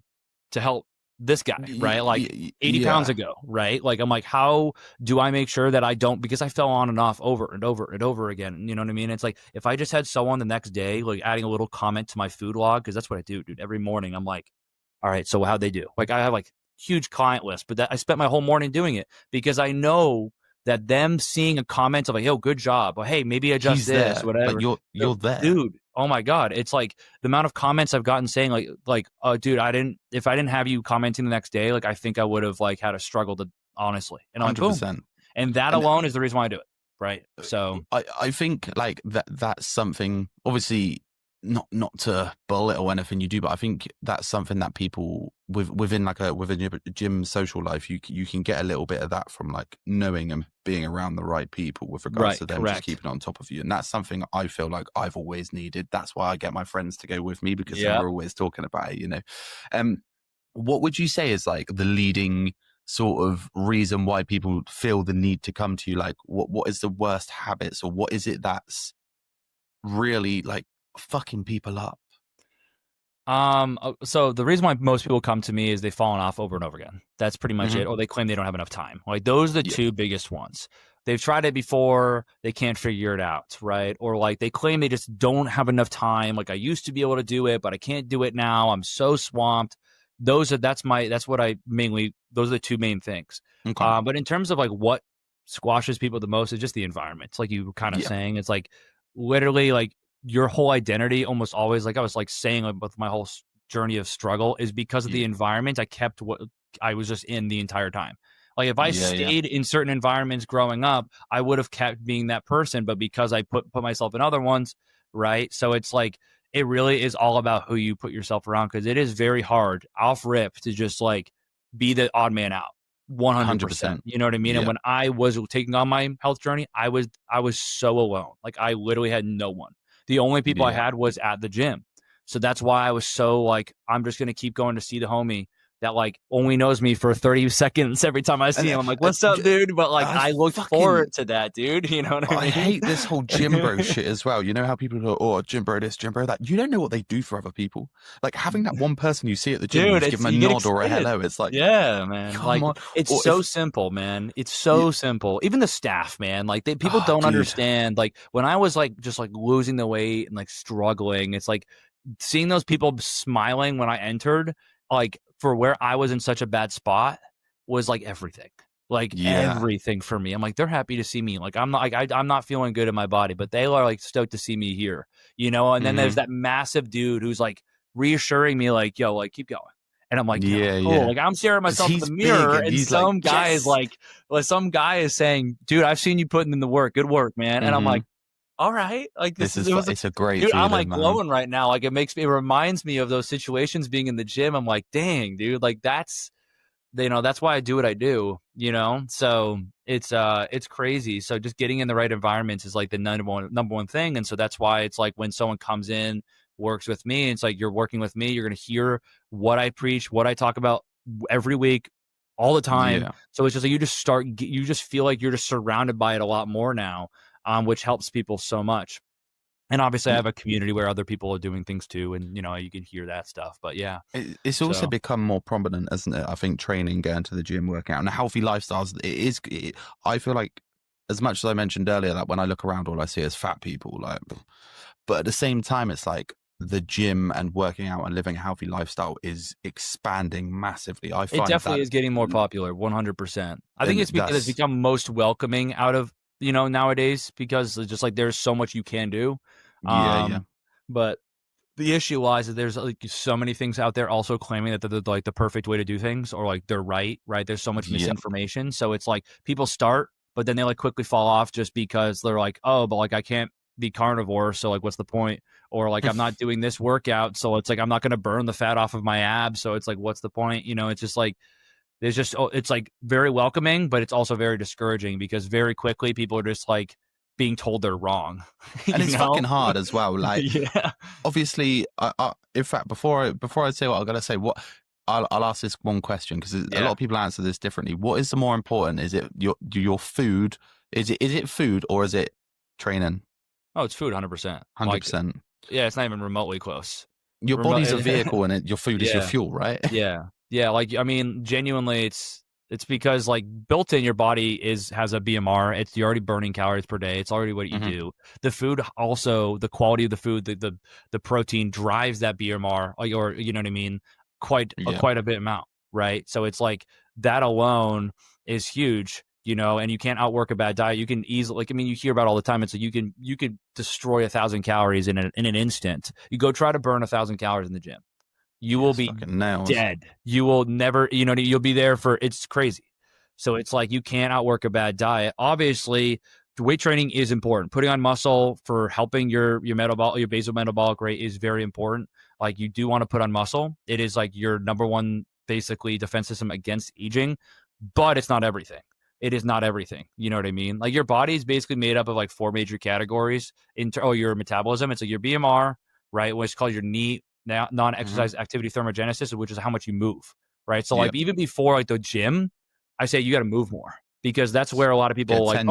help this guy, right? Like 80 pounds Yeah. ago, right? Like I'm like, how do I make sure that I don't, because I fell on and off over and over and over again. You know what I mean? It's like if I just had someone the next day, like adding a little comment to my food log, because that's what I do, dude. Every morning I'm like, all right, so how'd they do? Like I have like huge client list, but that I spent my whole morning doing it because I know that them seeing a comment of like, yo, good job, or hey, maybe adjust He's this, there, whatever. but you're there. Dude, oh my God. It's like the amount of comments I've gotten saying dude, if I didn't have you commenting the next day, like I think I would have like had a struggle to honestly. And I'm like, boom. 100%. And that alone is the reason why I do it. Right. So I think like that's something, obviously not to belittle anything you do, but I think that's something that people within your gym social life, you can get a little bit of that from like knowing and being around the right people with regards to them just keeping on top of you. And that's something I feel like I've always needed. That's why I get my friends to go with me, because then we're always talking about it, you know. What would you say is like the leading sort of reason why people feel the need to come to you? Like what is the worst habits, or what is it that's really like fucking people up? So the reason why most people come to me is they've fallen off over and over again. That's pretty much it. Or they claim they don't have enough time. Like those are the two biggest ones. They've tried it before, they can't figure it out, right? Or like they claim they just don't have enough time. Like I used to be able to do it, but I can't do it now. I'm so swamped. Those are the two main things. Okay. But in terms of like what squashes people the most is just the environment. It's like you were kind of saying, it's like literally like your whole identity almost always, like I was like saying with my whole journey of struggle, is because of the environment I kept what I was just in the entire time. Like if I stayed in certain environments growing up, I would have kept being that person, but because I put myself in other ones, right? So it's like it really is all about who you put yourself around, because it is very hard off rip to just like be the odd man out. 100%. You know what I mean? And when I was taking on my health journey, I was so alone. Like I literally had no one. The only people I had was at the gym. So that's why I was so like, I'm just going to keep going to see the homie that like only knows me for 30 seconds every time I see him. I'm like, what's up, dude? But like, I look forward to that, dude. You know what I mean? I hate this whole gym bro shit as well. You know how people go, oh, gym bro this, gym bro that. You don't know what they do for other people. Like having that one person you see at the gym, dude, you just give them a nod or a hello. It's like, yeah, man. Like it's so simple, man. It's so simple. Even the staff, man. Like people don't understand. Like when I was like just like losing the weight and like struggling, it's like seeing those people smiling when I entered, like for where I was in such a bad spot, was like everything. Like everything for me. I'm like, they're happy to see me. Like I'm not like I'm not feeling good in my body, but they are like stoked to see me here, you know? And then there's that massive dude who's like reassuring me, like, yo, like keep going. And I'm like, cool. Like I'm staring at myself in the mirror, and some like, guy is like, some guy is saying, dude, I've seen you putting in the work. Good work, man. And I'm like, all right, like it's a great dude, feeling, I'm like glowing right now. Like it reminds me of those situations being in the gym. I'm like, dang, dude, like that's, you know, that's why I do what I do, you know? So it's crazy. So just getting in the right environments is like the number one thing. And so that's why it's like when someone comes in, works with me, it's like you're working with me, you're going to hear what I preach, what I talk about every week, all the time. So it's just like you just feel like you're just surrounded by it a lot more now. Which helps people so much. And obviously I have a community where other people are doing things too. And, you know, you can hear that stuff, but it's also become more prominent, isn't it? I think training, going to the gym, working out, and healthy lifestyles. I feel like, as much as I mentioned earlier, that when I look around, all I see is fat people, like, but at the same time, it's like the gym and working out and living a healthy lifestyle is expanding massively. I find it definitely is getting more popular. 100%. I think it's because it's become most welcoming out of, you know, nowadays, because it's just like there's so much you can do. But the issue lies that there's like so many things out there also claiming that they're like the perfect way to do things, or like they're right. There's so much misinformation. So it's like people start, but then they like quickly fall off just because they're like, oh, but like I can't be carnivore, so like what's the point? Or like I'm not doing this workout, so it's like I'm not going to burn the fat off of my abs, so it's like what's the point? It's just like it's like very welcoming, but it's also very discouraging because very quickly people are just like being told they're wrong. And it's fucking hard as well. Like, yeah. Obviously, in fact, before I say what I'm gonna say, I'll ask this one question because a lot of people answer this differently. What is the more important? Is it your food? Is it food or is it training? Oh, it's food, 100%. 100%. Yeah, it's not even remotely close. Your body's a vehicle and your food is your fuel, right? Yeah. Like, I mean, genuinely, it's because like built in your body has a BMR. You're already burning calories per day. It's already what you do. The food also, the quality of the food, the protein drives that BMR, or you know what I mean, quite a bit amount, right? So it's like that alone is huge, and you can't outwork a bad diet. You can easily, like, I mean, you hear about all the time. It's like you can destroy 1,000 calories in an instant. You go try to burn 1,000 calories in the gym. You will be dead. You will never, you'll be there it's crazy. So it's like you can't outwork a bad diet. Obviously, weight training is important. Putting on muscle for helping your basal metabolic rate is very important. Like you do want to put on muscle. It is like your number one, basically, defense system against aging, but it's not everything. It is not everything. You know what I mean? Like your body is basically made up of like 4 major categories. Your metabolism. It's like your BMR, right? What's called your NEAT, non-exercise activity thermogenesis, which is how much you move, right? So like even before like the gym, I say you got to move more because that's where a lot of people like,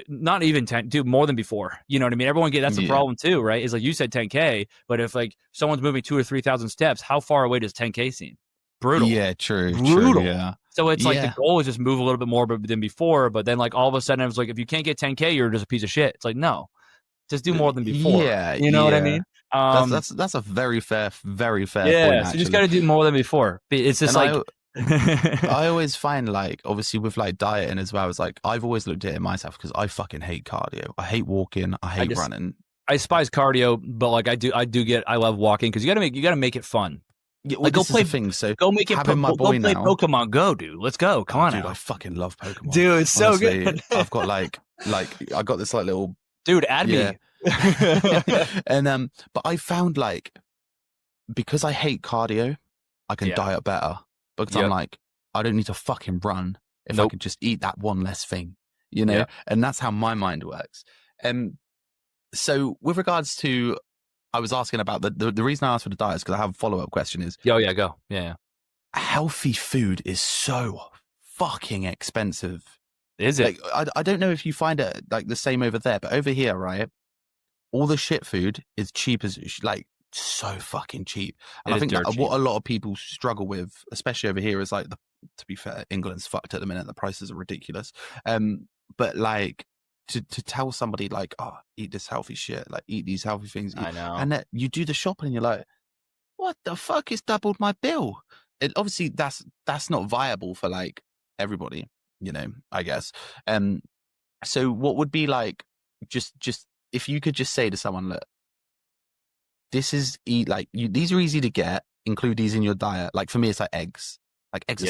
not even 10, dude, more than before. You know what I mean? Everyone that's the problem too, right? Is like you said 10K, but if like someone's moving 2,000 or 3,000 steps, how far away does 10K seem? Brutal. Yeah, true. Yeah. So it's like the goal is just move a little bit more than before, but then like all of a sudden it's like if you can't get 10K, you're just a piece of shit. It's like no, just do more than before. Yeah, you know what I mean? That's a very fair point. So you just got to do more than before. It's just I always find like obviously with like dieting as well. It's like I've always looked at it myself because I fucking hate cardio. I hate walking. I hate running. I despise cardio, but like I love walking because you got to make it fun. Yeah, well, like, go play things. So go make it. Go play Pokemon Go, dude. Let's go. Come on, dude. I fucking love Pokemon, dude. It's honestly, so good. I've got like I got this like little dude. Add me. And but I found like because I hate cardio, I can diet better because I'm like I don't need to fucking run if I can just eat that one less thing, and that's how my mind works. So with regards to, I was asking about the reason I asked for the diet is because I have a follow-up question is, go. Healthy food is so fucking expensive. Is it? Like, I don't know if you find it like the same over there, but over here, right, all the shit food is cheap as like so fucking cheap. And I think that what a lot of people struggle with, especially over here, is like to be fair, England's fucked at the minute. The prices are ridiculous. But like to tell somebody like, oh, eat this healthy shit, like eat these healthy things. I know. And that you do the shopping and you're like, what the fuck? It's doubled my bill. Obviously that's not viable for like everybody, I guess. So what would be like, just if you could just say to someone, look, these are easy to get, include these in your diet. Like for me, it's like eggs. Like eggs,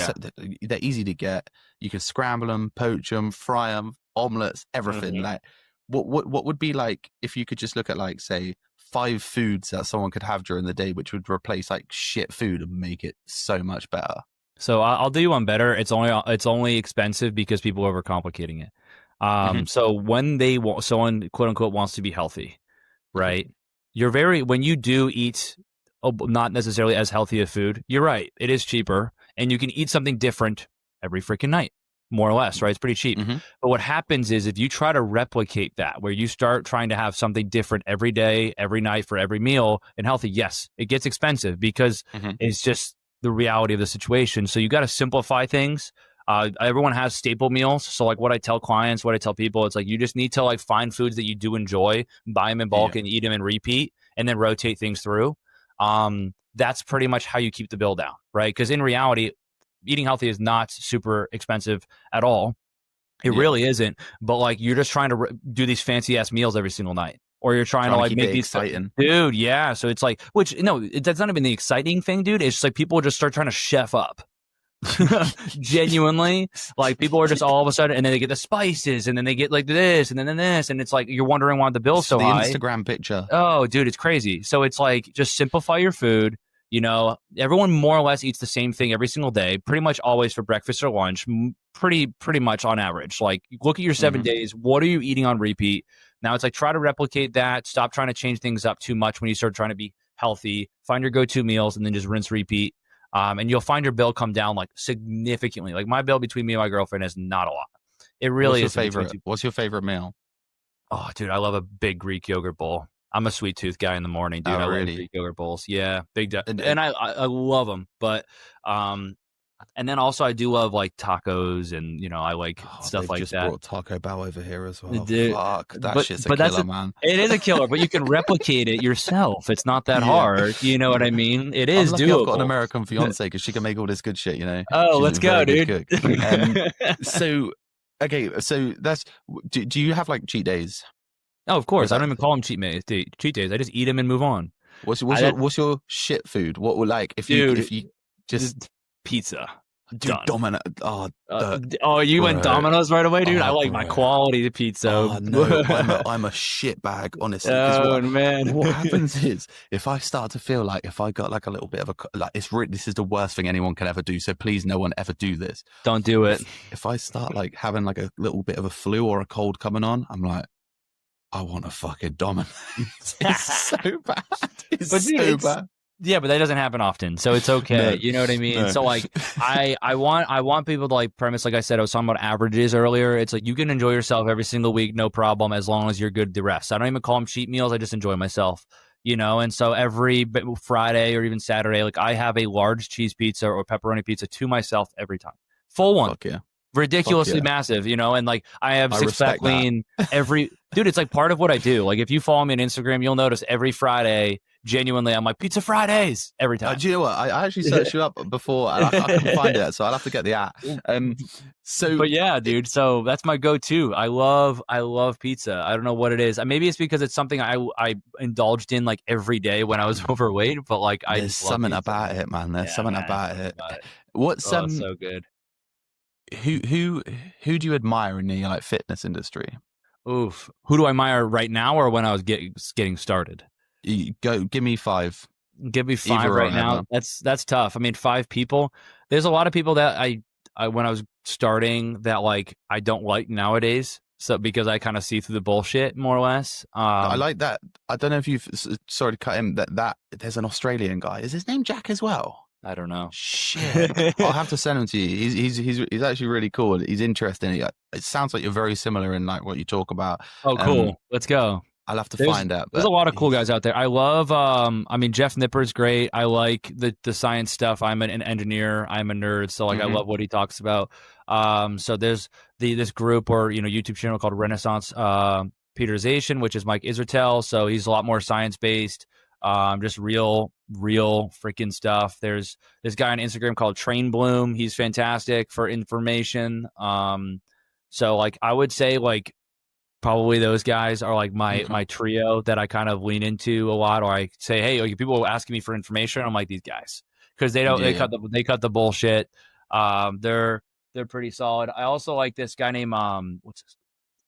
they're easy to get. You can scramble them, poach them, fry them, omelets, everything. Like what would be like if you could just look at like say 5 foods that someone could have during the day, which would replace like shit food and make it so much better. So I'll do you one better. It's only expensive because people are overcomplicating it. So when someone quote unquote wants to be healthy, right? When you do eat not necessarily as healthy a food, you're right. It is cheaper and you can eat something different every freaking night, more or less, right? It's pretty cheap. But what happens is if you try to replicate that, where you start trying to have something different every day, every night for every meal and healthy, yes, it gets expensive because it's just the reality of the situation. So you got to simplify things. Everyone has staple meals. So like what I tell clients, what I tell people, it's like you just need to like find foods that you do enjoy, buy them in bulk and eat them and repeat, and then rotate things through. That's pretty much how you keep the bill down, right? Because in reality, eating healthy is not super expensive at all. It really isn't. But like you're just trying to do these fancy ass meals every single night, or you're trying to like make these exciting, dude. Yeah. So it's like, that's not even the exciting thing, dude. It's just like people just start trying to chef up. Genuinely, like people are just all of a sudden, and then they get the spices, and then they get like this, and then this, and it's like you're wondering why the bill's so the high. Instagram picture. Oh, dude, it's crazy. So it's like just simplify your food. You know, everyone more or less eats the same thing every single day, pretty much always for breakfast or lunch, pretty much on average. Like look at your 7 days. What are you eating on repeat? Now it's like try to replicate that. Stop trying to change things up too much when you start trying to be healthy. Find your go-to meals and then just rinse, repeat. And you'll find your bill come down like significantly. Like my bill between me and my girlfriend is not a lot. It really is. What's your favorite meal? Oh, dude, I love a big Greek yogurt bowl. I'm a sweet tooth guy in the morning, dude. I love Greek yogurt bowls. Yeah, and I love them. But and then also I do love like tacos, and you know I like stuff like that. Just brought Taco Bell over here as well. Dude, fuck, shit's a killer, man. It is a killer, but you can replicate it yourself. It's not that hard. You know what I mean? It is doable. I've got an American fiance because she can make all this good shit. You know. Oh, let's go, dude. So that's. Do you have like cheat days? Oh, of course. I don't even call them cheat days. I just eat them and move on. What's your shit food? What would like if you just pizza? Dude, Domino. You went Domino's right away, dude. I like my quality pizza. Oh no, I'm a shit bag, honestly. Man, what happens is if I start to feel like if I got like a little bit of this is the worst thing anyone can ever do. So please, no one ever do this. Don't do it. If I start like having like a little bit of a flu or a cold coming on, I'm like, I want a fucking Domino's. It's so bad. It's bad. Yeah, but that doesn't happen often, so it's okay. No, you know what I mean? No. So like, I want people to like premise, like I said, I was talking about averages earlier. It's like you can enjoy yourself every single week, no problem, as long as you're good the rest. I don't even call them cheat meals. I just enjoy myself, you know? And so every Friday or even Saturday, like I have a large cheese pizza or pepperoni pizza to myself every time. Full one. Fuck yeah. Ridiculously massive, you know, and like I have six-pack lean every dude. It's like part of what I do. Like if you follow me on Instagram, you'll notice every Friday, genuinely, I'm like Pizza Fridays every time. Do you know what? I actually searched you up before. I couldn't find it, so I'll have to get the app. But yeah, dude. So that's my go-to. I love pizza. I don't know what it is. Maybe it's because it's something I indulged in like every day when I was overweight. But like there's something about it, man. There's something about it. What's so good. Who do you admire in the like fitness industry? Oof. Who do I admire right now or when I was getting started? Give me 5. Give me 5 right now. That's tough. I mean, 5 people. There's a lot of people that I when I was starting that like I don't like nowadays. So because I kind of see through the bullshit more or less. I like that. I don't know if you've sorry to cut him. That there's an Australian guy. Is his name Jack as well? I don't know. Shit. I'll have to send him to you. He's actually really cool. He's interesting. It sounds like you're very similar in like what you talk about. Oh, cool. Let's go. I'll have to find out. There's a lot of cool guys out there. I love, Jeff Nipper's great. I like the science stuff. I'm an engineer. I'm a nerd. So like, I love what he talks about. So there's this group or, YouTube channel called Renaissance Peterization, which is Mike Israetel. So he's a lot more science-based. Just real freaking stuff. There's this guy on Instagram called Train Bloom. He's fantastic for information. So like I would say like probably those guys are like my trio that I kind of lean into a lot, or I say, hey, like, people asking me for information. I'm like these guys because they cut the bullshit. They're pretty solid. I also like this guy named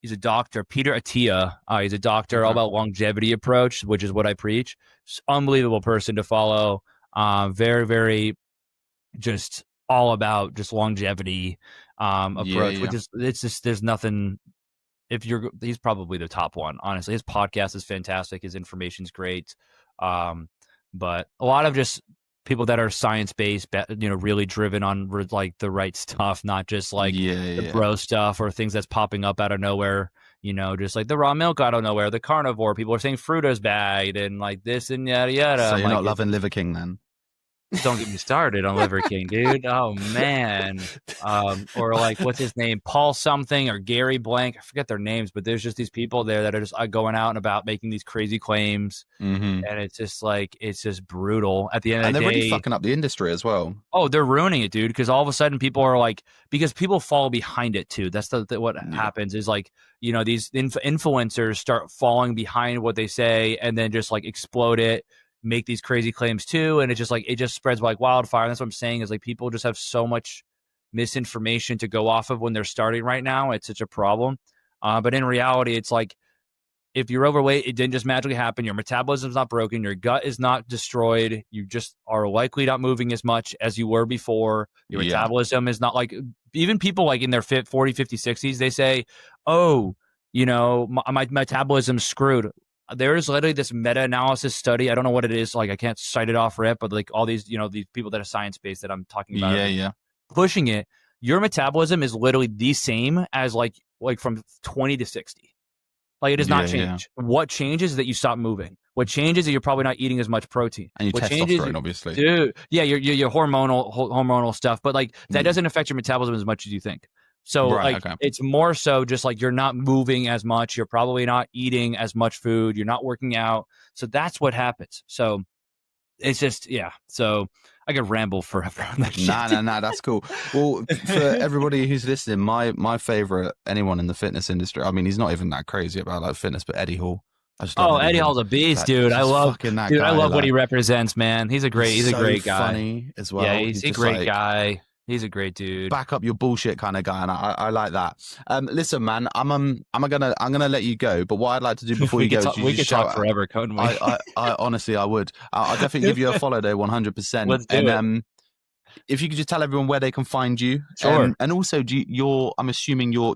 he's a doctor, Peter Attia. He's a doctor all about longevity approach, which is what I preach. Unbelievable person to follow. Very, very just all about just longevity approach, which is, it's just, there's nothing. He's probably the top one, honestly. His podcast is fantastic. His information's great. But a lot of just people that are science-based, really driven on like the right stuff, not just like the bro stuff or things that's popping up out of nowhere, just like the raw milk out of nowhere, the carnivore. People are saying fruit is bad and like this and yada, yada. So you're not loving Liver King then? Don't get me started on Liver King, dude. Oh, man. Or like, what's his name? Paul something or Gary Blank. I forget their names, but there's just these people there that are just going out and about making these crazy claims. And it's just like, it's just brutal at the end of the day. And they're really fucking up the industry as well. Oh, they're ruining it, dude. Because all of a sudden people are like, because people fall behind it too. That's what happens is like, these influencers start falling behind what they say and then just like explode it. make these crazy claims too, and it just spreads like wildfire. And that's what I'm saying is like people just have so much misinformation to go off of when they're starting right now. It's such a problem. But in reality, it's like if you're overweight, it didn't just magically happen. Your metabolism's not broken. Your gut is not destroyed. You just are likely not moving as much as you were before. Your metabolism is not like, even people like in their 40, 50, 60s, they say, oh, my metabolism's screwed. There is literally this meta-analysis study. I don't know what it is. Like, I can't cite it off rip, but like all these, these people that are science-based that I'm talking about. Pushing it. Your metabolism is literally the same as like from 20 to 60. Like, it does not change. What changes is that you stop moving. What changes is that you're probably not eating as much protein. And your testosterone, obviously. Dude, yeah, your hormonal stuff. But like that doesn't affect your metabolism as much as you think. So it's more so just like you're not moving as much. You're probably not eating as much food. You're not working out. So that's what happens. So it's just, So I could ramble forever on that shit. Nah, that's cool. Well, for everybody who's listening, my favorite, anyone in the fitness industry, I mean, he's not even that crazy about like fitness, but Eddie Hall. Eddie Hall's a beast, dude. I love that guy. I love what he represents, man. He's a great guy. Funny as well. Yeah, he's a great guy. He's a great dude. Back up your bullshit kind of guy, and I like that. Listen, man, I'm gonna let you go. But what I'd like to do before you go, we could talk forever, couldn't we? I honestly, I would. I'll definitely give you a follow though, 100%. Let's do it. If you could just tell everyone where they can find you, sure. And also, I'm assuming your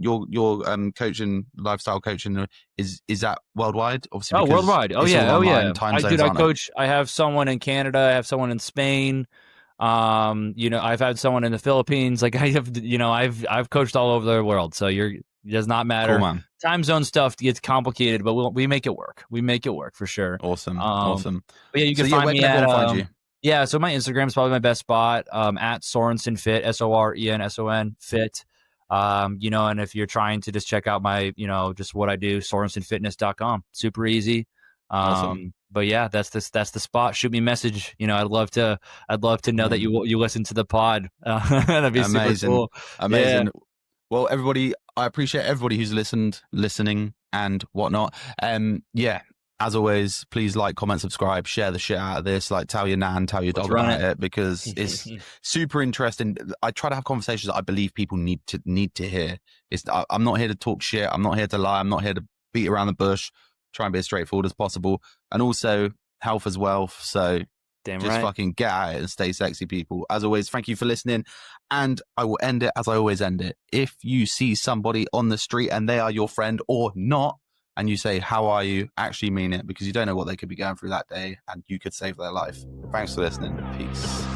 coaching, lifestyle coaching is that worldwide? Obviously, worldwide. Oh yeah. Time zones, I coach. I have someone in Canada. I have someone in Spain. I've had someone in the Philippines. Like I've coached all over the world. So it does not matter. Cool, man. Time zone stuff gets complicated, but we make it work. We make it work for sure. Awesome. But yeah, you can find me at. Find you? Yeah, so my Instagram is probably my best spot. At Sorenson Fit, SORENSON Fit. And if you're trying to just check out my, just what I do, SorensonFitness.com. Super easy. Awesome. But yeah, that's the spot. Shoot me a message. I'd love to know that you listen to the pod. That'd be amazing. Super cool. Amazing. Yeah. Well, everybody, I appreciate everybody who's listening and whatnot. As always, please like, comment, subscribe, share the shit out of this. Like, tell your nan, tell your dog about it, because it's super interesting. I try to have conversations that I believe people need to hear. I'm not here to talk shit. I'm not here to lie. I'm not here to beat around the bush. Try and be as straightforward as possible. And also, health is wealth. So fucking get at it and stay sexy, people. As always, thank you for listening. And I will end it as I always end it. If you see somebody on the street and they are your friend or not, and you say, how are you? Actually mean it, because you don't know what they could be going through that day and you could save their life. Thanks for listening. Peace.